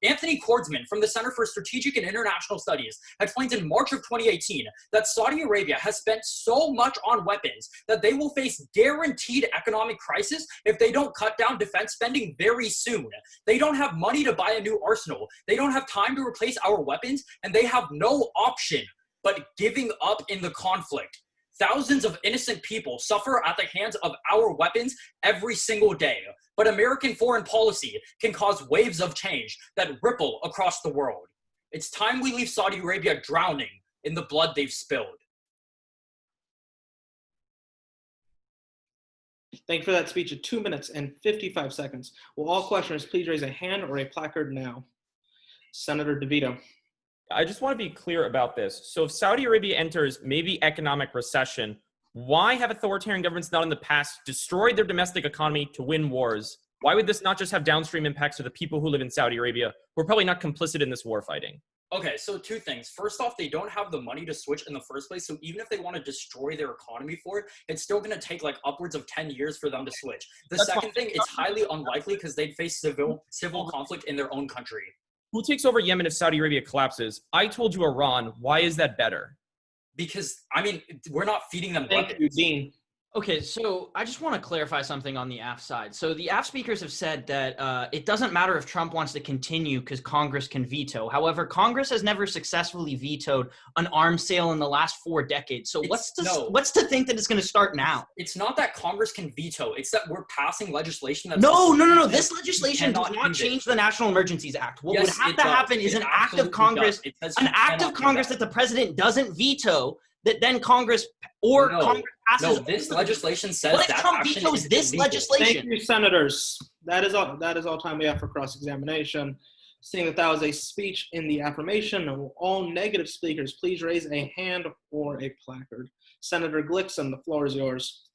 Anthony Kordsman from the Center for Strategic and International Studies explains in March of 2018 that Saudi Arabia has spent so much on weapons that they will face guaranteed economic crisis if they don't cut down defense spending very soon. They don't have money to buy a new arsenal. They don't have time to replace our weapons, and they have no option but giving up in the conflict. Thousands of innocent people suffer at the hands of our weapons every single day. But American foreign policy can cause waves of change that ripple across the world. It's time we leave Saudi Arabia drowning in the blood they've spilled. Thank you for that speech of 2 minutes and 55 seconds. Will all questioners please raise a hand or a placard now? Senator DeVito. I just want to be clear about this. So if Saudi Arabia enters maybe economic recession, Why have authoritarian governments not in the past destroyed their domestic economy to win wars? Why would this not just have downstream impacts for the people who live in Saudi Arabia, who are probably not complicit in this war fighting? Okay, so two things. First off, they don't have the money to switch in the first place, so even if they want to destroy their economy for it, it's still going to take like upwards of 10 years for them to switch. The second thing, it's highly unlikely because they'd face civil conflict in their own country. Who takes over Yemen if Saudi Arabia collapses? I told you Iran. Why is that better? Because, I mean, we're not feeding them Thank weapons. you, Dean. Okay, so I just want to clarify something on the AF side. So the AF speakers have said that it doesn't matter if Trump wants to continue because Congress can veto. However, Congress has never successfully vetoed an arms sale in the last 4 decades. So what's to think that it's going to start now? It's not that Congress can veto. It's that we're passing legislation that's... No. This legislation does not change the National Emergencies Act. What would have to happen is an act of Congress, that the president doesn't veto, that then Congress Congress passes. No, this legislation says what if Trump vetoes this legislation? Thank you, senators. That is all time we have for cross-examination. Seeing that was a speech in the affirmation, all negative speakers, please raise a hand or a placard. Senator Glickson, the floor is yours.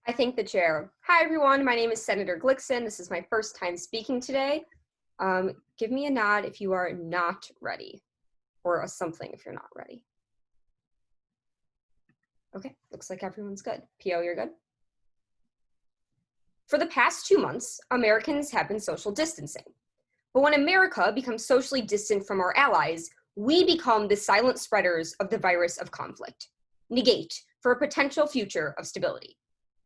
I thank the chair. Hi, everyone. My name is Senator Glickson. This is my first time speaking today. Give me a nod if you are not ready, or a something if you're not ready. Okay, looks like everyone's good. PO, you're good? For the past 2 months, Americans have been social distancing. But when America becomes socially distant from our allies, we become the silent spreaders of the virus of conflict. Negate for a potential future of stability.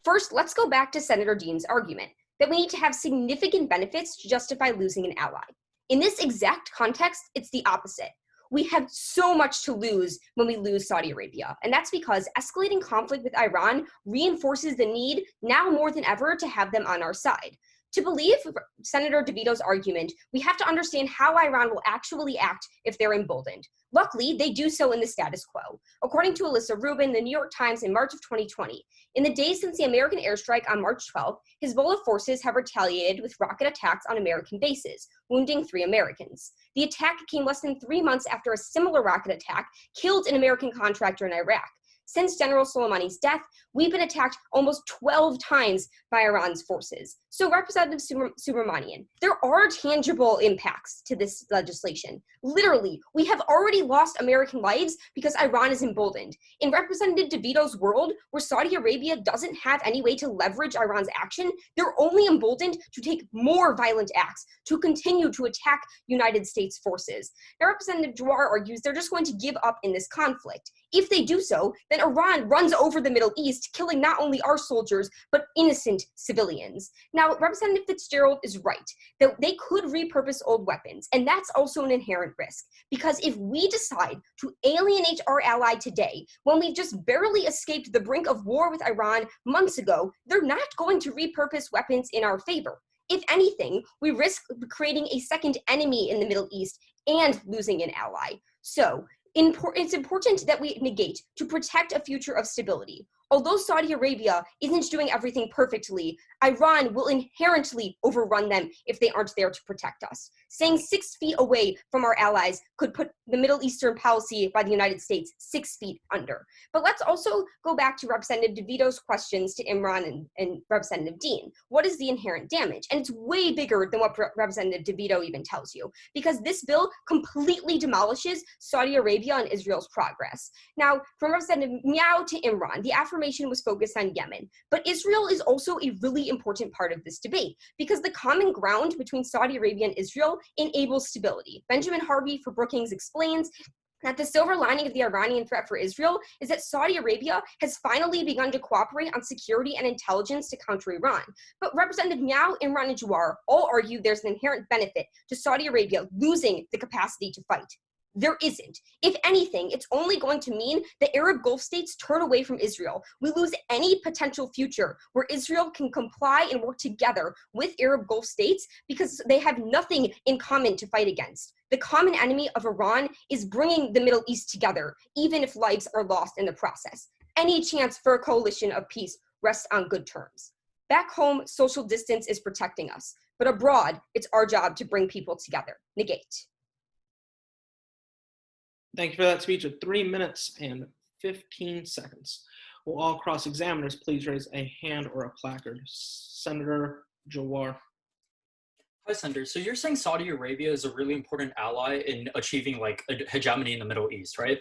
First, let's go back to Senator Dean's argument that we need to have significant benefits to justify losing an ally. In this exact context, it's the opposite. We have so much to lose when we lose Saudi Arabia, and that's because escalating conflict with Iran reinforces the need, now more than ever, to have them on our side. To believe Senator DeVito's argument, we have to understand how Iran will actually act if they're emboldened. Luckily, they do so in the status quo. According to Alyssa Rubin, the New York Times in March of 2020, in the days since the American airstrike on March 12th, Hezbollah forces have retaliated with rocket attacks on American bases, wounding 3 Americans. The attack came less than 3 months after a similar rocket attack killed an American contractor in Iraq. Since General Soleimani's death, we've been attacked almost 12 times by Iran's forces. So Representative Subramanian, there are tangible impacts to this legislation. Literally, we have already lost American lives because Iran is emboldened. In Representative DeVito's world, where Saudi Arabia doesn't have any way to leverage Iran's action, they're only emboldened to take more violent acts, to continue to attack United States forces. Now, Representative Jhawar argues they're just going to give up in this conflict. If they do so, then Iran runs over the Middle East, killing not only our soldiers, but innocent civilians. Now, Representative Fitzgerald is right, that they could repurpose old weapons, and that's also an inherent risk, because if we decide to alienate our ally today, when we've just barely escaped the brink of war with Iran months ago, they're not going to repurpose weapons in our favor. If anything, we risk creating a second enemy in the Middle East and losing an ally. So, it's important that we negate to protect a future of stability. Although Saudi Arabia isn't doing everything perfectly, Iran will inherently overrun them if they aren't there to protect us. Staying 6 feet away from our allies could put the Middle Eastern policy by the United States 6 feet under. But let's also go back to Representative DeVito's questions to Imran and Representative Dean. What is the inherent damage? And it's way bigger than what Representative DeVito even tells you, because this bill completely demolishes Saudi Arabia and Israel's progress. Now, from Representative Miao to Imran, the affirmation was focused on Yemen, but Israel is also a really important part of this debate, because the common ground between Saudi Arabia and Israel enables stability. Benjamin Harvey for Brookings explains that the silver lining of the Iranian threat for Israel is that Saudi Arabia has finally begun to cooperate on security and intelligence to counter Iran. But Representative Miao, Imran, and Jhawar all argue there's an inherent benefit to Saudi Arabia losing the capacity to fight. There isn't. If anything, it's only going to mean the Arab Gulf states turn away from Israel. We lose any potential future where Israel can comply and work together with Arab Gulf states because they have nothing in common to fight against. The common enemy of Iran is bringing the Middle East together, even if lives are lost in the process. Any chance for a coalition of peace rests on good terms. Back home, social distance is protecting us, but abroad, it's our job to bring people together. Negate. Thank you for that speech of 3 minutes and 15 seconds. Will all cross-examiners please raise a hand or a placard? Senator Jhawar. Hi, Senator. So you're saying Saudi Arabia is a really important ally in achieving like a hegemony in the Middle East, right?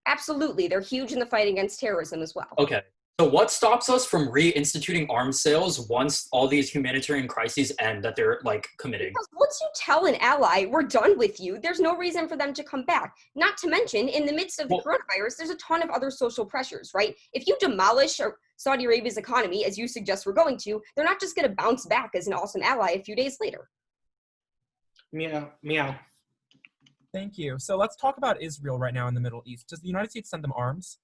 Absolutely. They're huge in the fight against terrorism as well. Okay. So what stops us from reinstituting arms sales once all these humanitarian crises end that they're like committing? Because once you tell an ally, we're done with you, there's no reason for them to come back. Not to mention, in the midst of the coronavirus, there's a ton of other social pressures, right? If you demolish Saudi Arabia's economy, as you suggest we're going to, they're not just going to bounce back as an awesome ally a few days later. Miao. Thank you. So let's talk about Israel right now in the Middle East. Does the United States send them arms?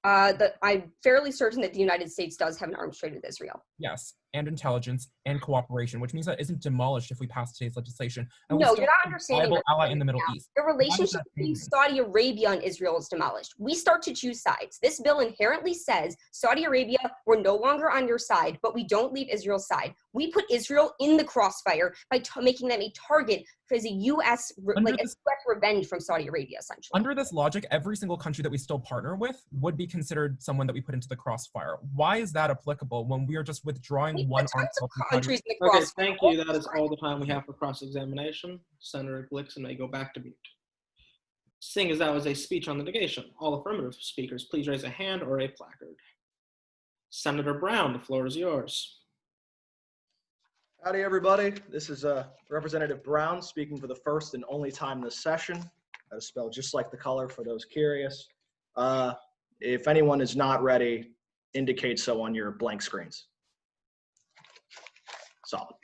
I'm fairly certain that the United States does have an arms trade with Israel. Yes, and intelligence and cooperation, which means that isn't demolished if we pass today's legislation. And No, you're not understanding. Viable ally in the Middle East. The relationship between Saudi Arabia and Israel is demolished. We start to choose sides. This bill inherently says, Saudi Arabia, we're no longer on your side, but we don't leave Israel's side. We put Israel in the crossfire by making them a target as a U.S. revenge from Saudi Arabia, essentially. Under this logic, every single country that we still partner with would be considered someone that we put into the crossfire. Why is that applicable when we are just withdrawing one arms from countries in the crossfire? Okay, thank you. That is all the time we have for cross-examination. Senator Glickson may go back to mute. Seeing as that was a speech on the negation, all affirmative speakers, please raise a hand or a placard. Senator Brown, the floor is yours. Howdy, everybody. This is Representative Brown speaking for the first and only time this session. That is spelled just like the color for those curious. If anyone is not ready, indicate so on your blank screens. Solid.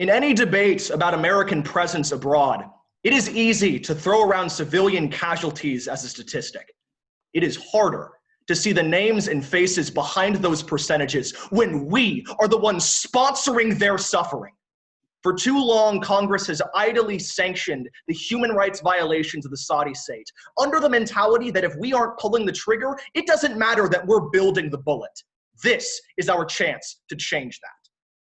In any debate about American presence abroad, it is easy to throw around civilian casualties as a statistic. It is harder to see the names and faces behind those percentages when we are the ones sponsoring their suffering. For too long, Congress has idly sanctioned the human rights violations of the Saudi state under the mentality that if we aren't pulling the trigger, it doesn't matter that we're building the bullet. This is our chance to change that.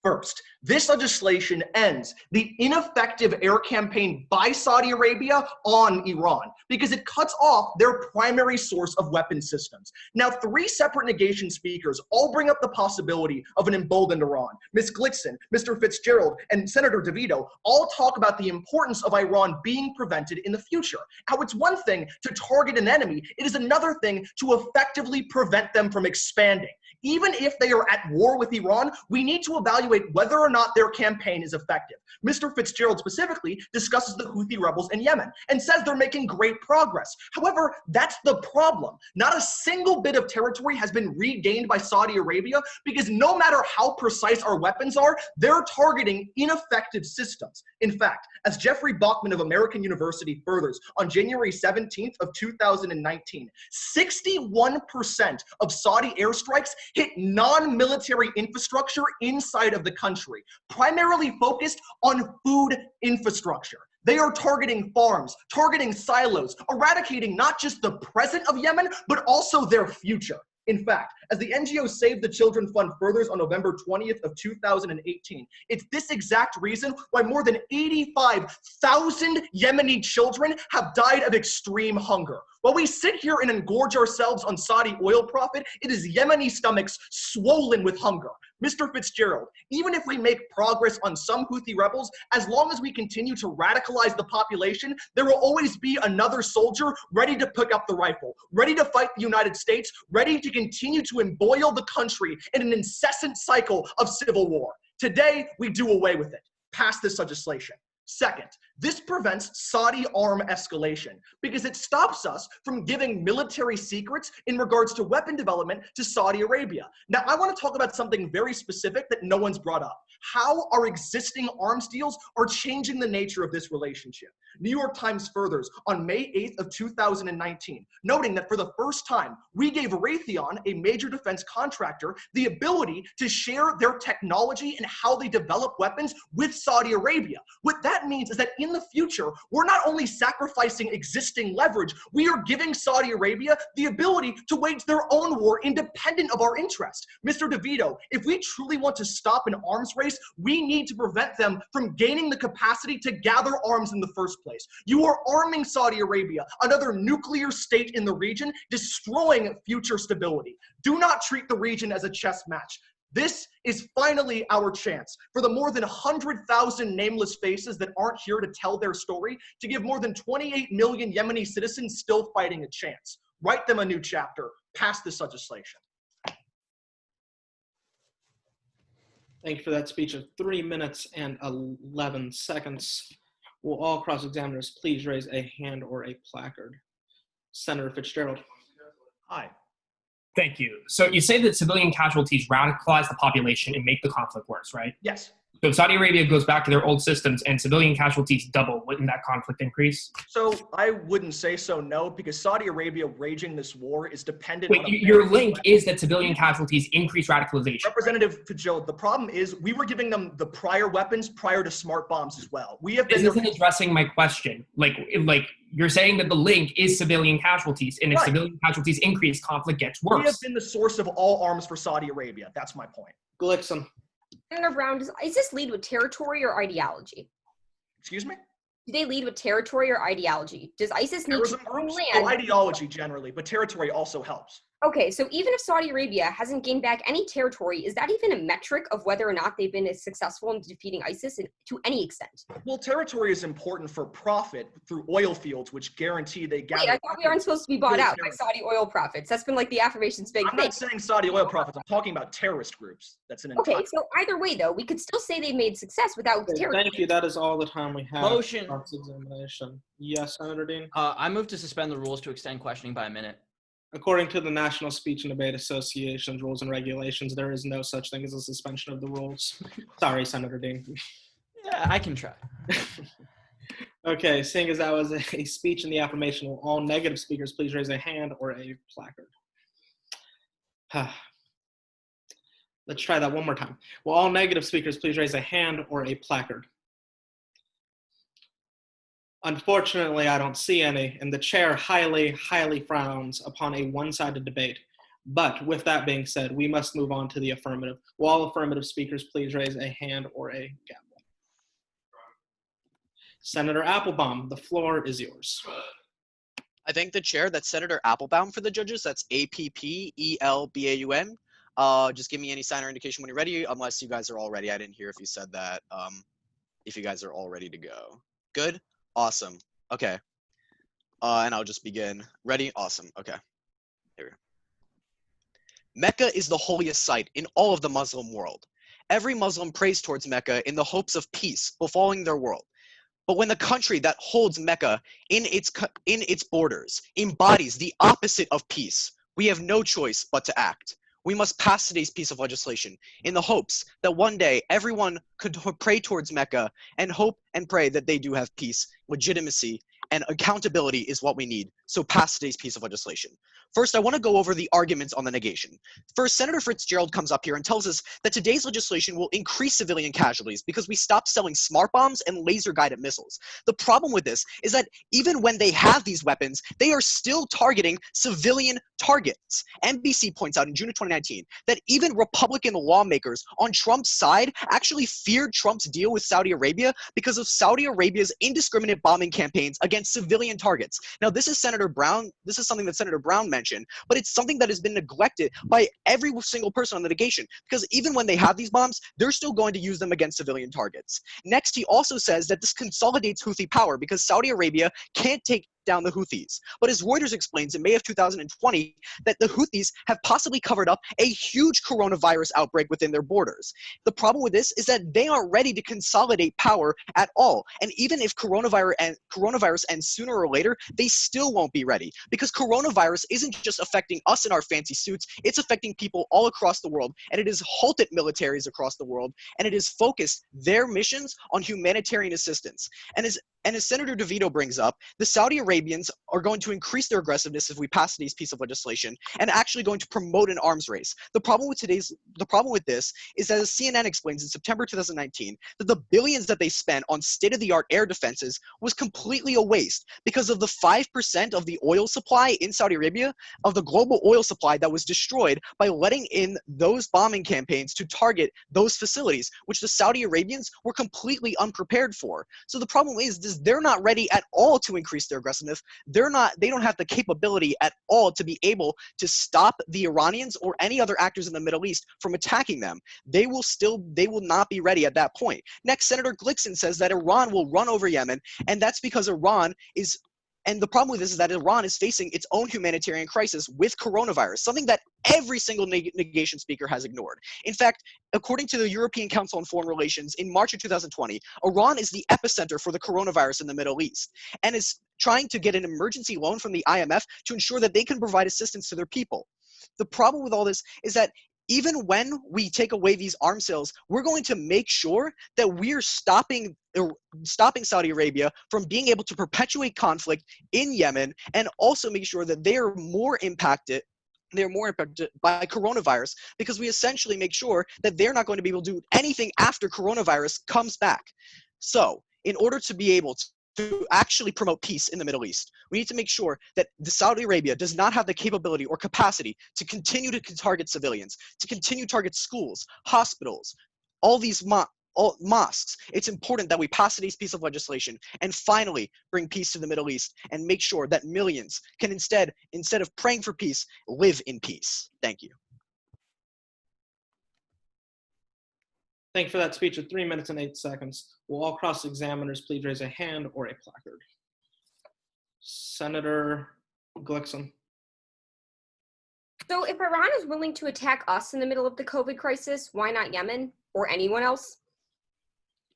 First, this legislation ends the ineffective air campaign by Saudi Arabia on Iran because it cuts off their primary source of weapon systems. Now, 3 separate negation speakers all bring up the possibility of an emboldened Iran. Ms. Glickson, Mr. Fitzgerald, and Senator DeVito all talk about the importance of Iran being prevented in the future. How it's one thing to target an enemy, it is another thing to effectively prevent them from expanding. Even if they are at war with Iran, we need to evaluate whether or not their campaign is effective. Mr. Fitzgerald specifically discusses the Houthi rebels in Yemen and says they're making great progress. However, that's the problem. Not a single bit of territory has been regained by Saudi Arabia because no matter how precise our weapons are, they're targeting ineffective systems. In fact, as Jeffrey Bachman of American University furthers on January 17th of 2019, 61% of Saudi airstrikes hit non-military infrastructure inside of the country, primarily focused on food infrastructure. They are targeting farms, targeting silos, eradicating not just the present of Yemen, but also their future. In fact, as the NGO Save the Children Fund furthers on November 20th of 2018, it's this exact reason why more than 85,000 Yemeni children have died of extreme hunger. While we sit here and engorge ourselves on Saudi oil profit, it is Yemeni stomachs swollen with hunger. Mr. Fitzgerald, even if we make progress on some Houthi rebels, as long as we continue to radicalize the population, there will always be another soldier ready to pick up the rifle, ready to fight the United States, ready to continue to embroil the country in an incessant cycle of civil war. Today, we do away with it. Pass this legislation. Second, this prevents Saudi arm escalation because it stops us from giving military secrets in regards to weapon development to Saudi Arabia. Now, I want to talk about something very specific that no one's brought up. How our existing arms deals are changing the nature of this relationship. New York Times furthers on May 8th of 2019, noting that for the first time, we gave Raytheon, a major defense contractor, the ability to share their technology and how they develop weapons with Saudi Arabia. What that means is that in in the future, we're not only sacrificing existing leverage, we are giving Saudi Arabia the ability to wage their own war independent of our interest. Mr. DeVito, if we truly want to stop an arms race, we need to prevent them from gaining the capacity to gather arms in the first place. You are arming Saudi Arabia, another nuclear state in the region, destroying future stability. Do not treat the region as a chess match. This is finally our chance for the more than 100,000 nameless faces that aren't here to tell their story to give more than 28 million Yemeni citizens still fighting a chance. Write them a new chapter. Pass this legislation. Thank you for that speech of 3 minutes and 11 seconds. Will all cross-examiners please raise a hand or a placard? Senator Fitzgerald. Hi. Thank you. So you say that civilian casualties radicalize the population and make the conflict worse, right? Yes. So if Saudi Arabia goes back to their old systems and civilian casualties double, wouldn't that conflict increase? So I wouldn't say so, no, because Saudi Arabia waging this war is dependent Wait, on your link is that civilian casualties increase radicalization. Representative Fitzgerald, the problem is we were giving them the prior weapons prior to smart bombs as well. We have been This isn't addressing my question. Like you're saying that the link is civilian casualties, and if civilian casualties increase, conflict gets worse. We have been the source of all arms for Saudi Arabia. That's my point. Glickson. Senator Brown, does ISIS lead with territory or ideology? Excuse me? Do they lead with territory or ideology? Does ISIS need to own land? Oh, ideology generally, but territory also helps. Okay, so even if Saudi Arabia hasn't gained back any territory, is that even a metric of whether or not they've been as successful in defeating ISIS to any extent? Well, territory is important for profit through oil fields, which guarantee they gather. Wait, I thought we aren't supposed to be bought out by Saudi oil profits. That's been like the affirmation's big thing. I'm not saying Saudi oil profits. I'm talking about terrorist groups. That's an Okay, so either way, though, we could still say they made success without territory. Thank you. That is all the time we have. Motion. Cross-examination. Yes, Senator Dean. I move to suspend the rules to extend questioning by a minute. According to the National Speech and Debate Association's rules and regulations, there is no such thing as a suspension of the rules. Sorry, Senator Dean. Yeah, I can try. Okay, seeing as that was a speech in the affirmation, will all negative speakers please raise a hand or a placard? Let's try that one more time. Will all negative speakers please raise a hand or a placard? Unfortunately, I don't see any, and the chair highly, highly frowns upon a one-sided debate. But with that being said, we must move on to the affirmative. Will all affirmative speakers please raise a hand or a gavel? Senator Appelbaum, the floor is yours. I thank the chair. That's Senator Appelbaum for the judges. That's Appelbaum. Just give me any sign or indication when you're ready, unless you guys are all ready. I didn't hear if you said that. If you guys are all ready to go. Good? Awesome. Okay. And I'll just begin. Ready? Awesome. Okay. Here we go. Mecca is the holiest site in all of the Muslim world. Every Muslim prays towards Mecca in the hopes of peace befalling their world. But when the country that holds Mecca in its borders embodies the opposite of peace, we have no choice but to act. We must pass today's piece of legislation in the hopes that one day everyone could pray towards Mecca and hope and pray that they do have peace, legitimacy, and accountability is what we need. So pass today's piece of legislation. First, I want to go over the arguments on the negation. First, Senator Fitzgerald comes up here and tells us that today's legislation will increase civilian casualties because we stopped selling smart bombs and laser-guided missiles. The problem with this is that even when they have these weapons, they are still targeting civilian targets. NBC points out in June of 2019 that even Republican lawmakers on Trump's side actually feared Trump's deal with Saudi Arabia because of Saudi Arabia's indiscriminate bombing campaigns against civilian targets. Now, this is something that Senator Brown mentioned, but it's something that has been neglected by every single person on the negation, because even when they have these bombs, they're still going to use them against civilian targets. Next, he also says that this consolidates Houthi power because Saudi Arabia can't take down the Houthis. But as Reuters explains in May of 2020, that the Houthis have possibly covered up a huge coronavirus outbreak within their borders. The problem with this is that they aren't ready to consolidate power at all. And even if coronavirus ends sooner or later, they still won't be ready, because coronavirus isn't just affecting us in our fancy suits, it's affecting people all across the world, and it has halted militaries across the world, and it has focused their missions on humanitarian assistance. And as And as Senator DeVito brings up, the Saudi Arabians are going to increase their aggressiveness if we pass these piece of legislation and actually going to promote an arms race. The problem with this is that, as CNN explains in September 2019, that the billions that they spent on state-of-the-art air defenses was completely a waste because of the 5% of the oil supply in Saudi Arabia, of the global oil supply that was destroyed by letting in those bombing campaigns to target those facilities, which the Saudi Arabians were completely unprepared for. So the problem is they're not ready at all to increase their aggressiveness. They don't have the capability at all to be able to stop the Iranians or any other actors in the Middle East from attacking them. They will not be ready at that point. Next, Senator Glickson says that Iran will run over Yemen, and that's because the problem with this is that Iran is facing its own humanitarian crisis with coronavirus, something that every single negation speaker has ignored. In fact, according to the European Council on Foreign Relations, in March of 2020, Iran is the epicenter for the coronavirus in the Middle East and is trying to get an emergency loan from the IMF to ensure that they can provide assistance to their people. The problem with all this is that even when we take away these arms sales, we're going to make sure that we're stopping Saudi Arabia from being able to perpetuate conflict in Yemen, and also make sure that they are more impacted by coronavirus, because we essentially make sure that they're not going to be able to do anything after coronavirus comes back. So in order to be able to actually promote peace in the Middle East, we need to make sure that Saudi Arabia does not have the capability or capacity to continue to target civilians, to continue to target schools, hospitals, all these mosques. It's important that we pass these piece of legislation and finally bring peace to the Middle East and make sure that millions can instead of praying for peace, live in peace. Thank you. Thank you for that speech of 3 minutes and 8 seconds. Will all cross-examiners please raise a hand or a placard? Senator Glickson. So if Iran is willing to attack us in the middle of the COVID crisis, why not Yemen or anyone else?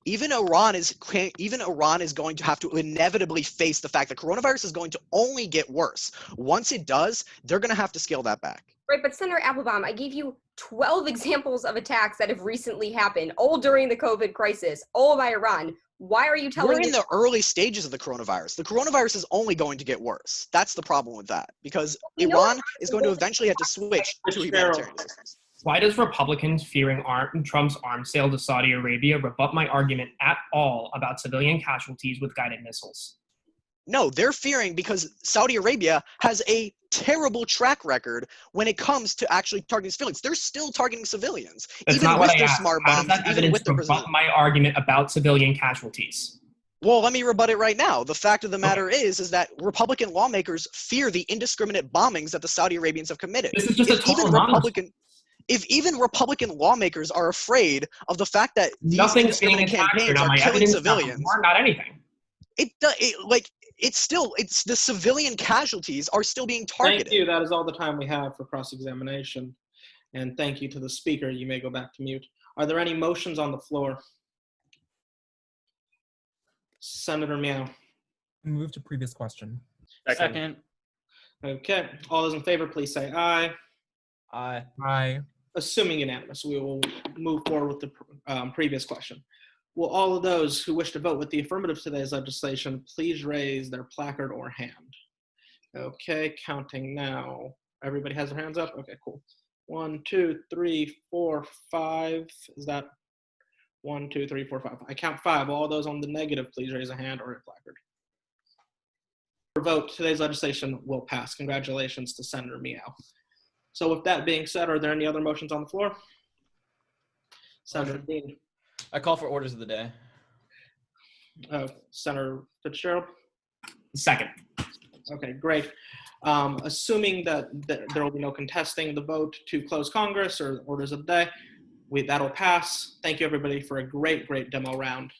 Even Iran is going to have to inevitably face the fact that coronavirus is going to only get worse. Once it does, they're going to have to scale that back. Right, but Senator Appelbaum, I gave you 12 examples of attacks that have recently happened, all during the COVID crisis, all by Iran. Why are you telling me? We're in the early stages of the coronavirus. The coronavirus is only going to get worse. That's the problem with that, because Iran is going to eventually have to switch to humanitarian assistance. Why does Republicans fearing Trump's arms sale to Saudi Arabia rebut my argument at all about civilian casualties with guided missiles? No, they're fearing because Saudi Arabia has a terrible track record when it comes to actually targeting civilians. They're still targeting civilians, That's even not with what I their asked. smart How bombs, does that even with their rebut my argument about civilian casualties? Well, let me rebut it right now. The fact of the matter is that Republican lawmakers fear the indiscriminate bombings that the Saudi Arabians have committed. This is just a total nonsense. If even Republican lawmakers are afraid of the fact that these indiscriminate campaigns are killing civilians, not anything. It's the civilian casualties are still being targeted. Thank you. That is all the time we have for cross-examination. And thank you to the speaker. You may go back to mute. Are there any motions on the floor? Senator Miao. Move to previous question. Second. Okay. All those in favor, please say aye. Aye. Aye. Assuming unanimous, we will move forward with the previous question. Will all of those who wish to vote with the affirmative to today's legislation please raise their placard or hand? Okay, counting now. Everybody has their hands up? Okay, cool. 1, 2, 3, 4, 5. Is that 1, 2, 3, 4, 5? I count 5. All those on the negative, please raise a hand or a placard. For vote, today's legislation will pass. Congratulations to Senator Miao. So with that being said, are there any other motions on the floor? Senator Dean. I call for orders of the day. Senator Fitzgerald? Second. Okay, great. Assuming that there will be no contesting the vote to close Congress or orders of the day, that'll pass. Thank you, everybody, for a great, great demo round.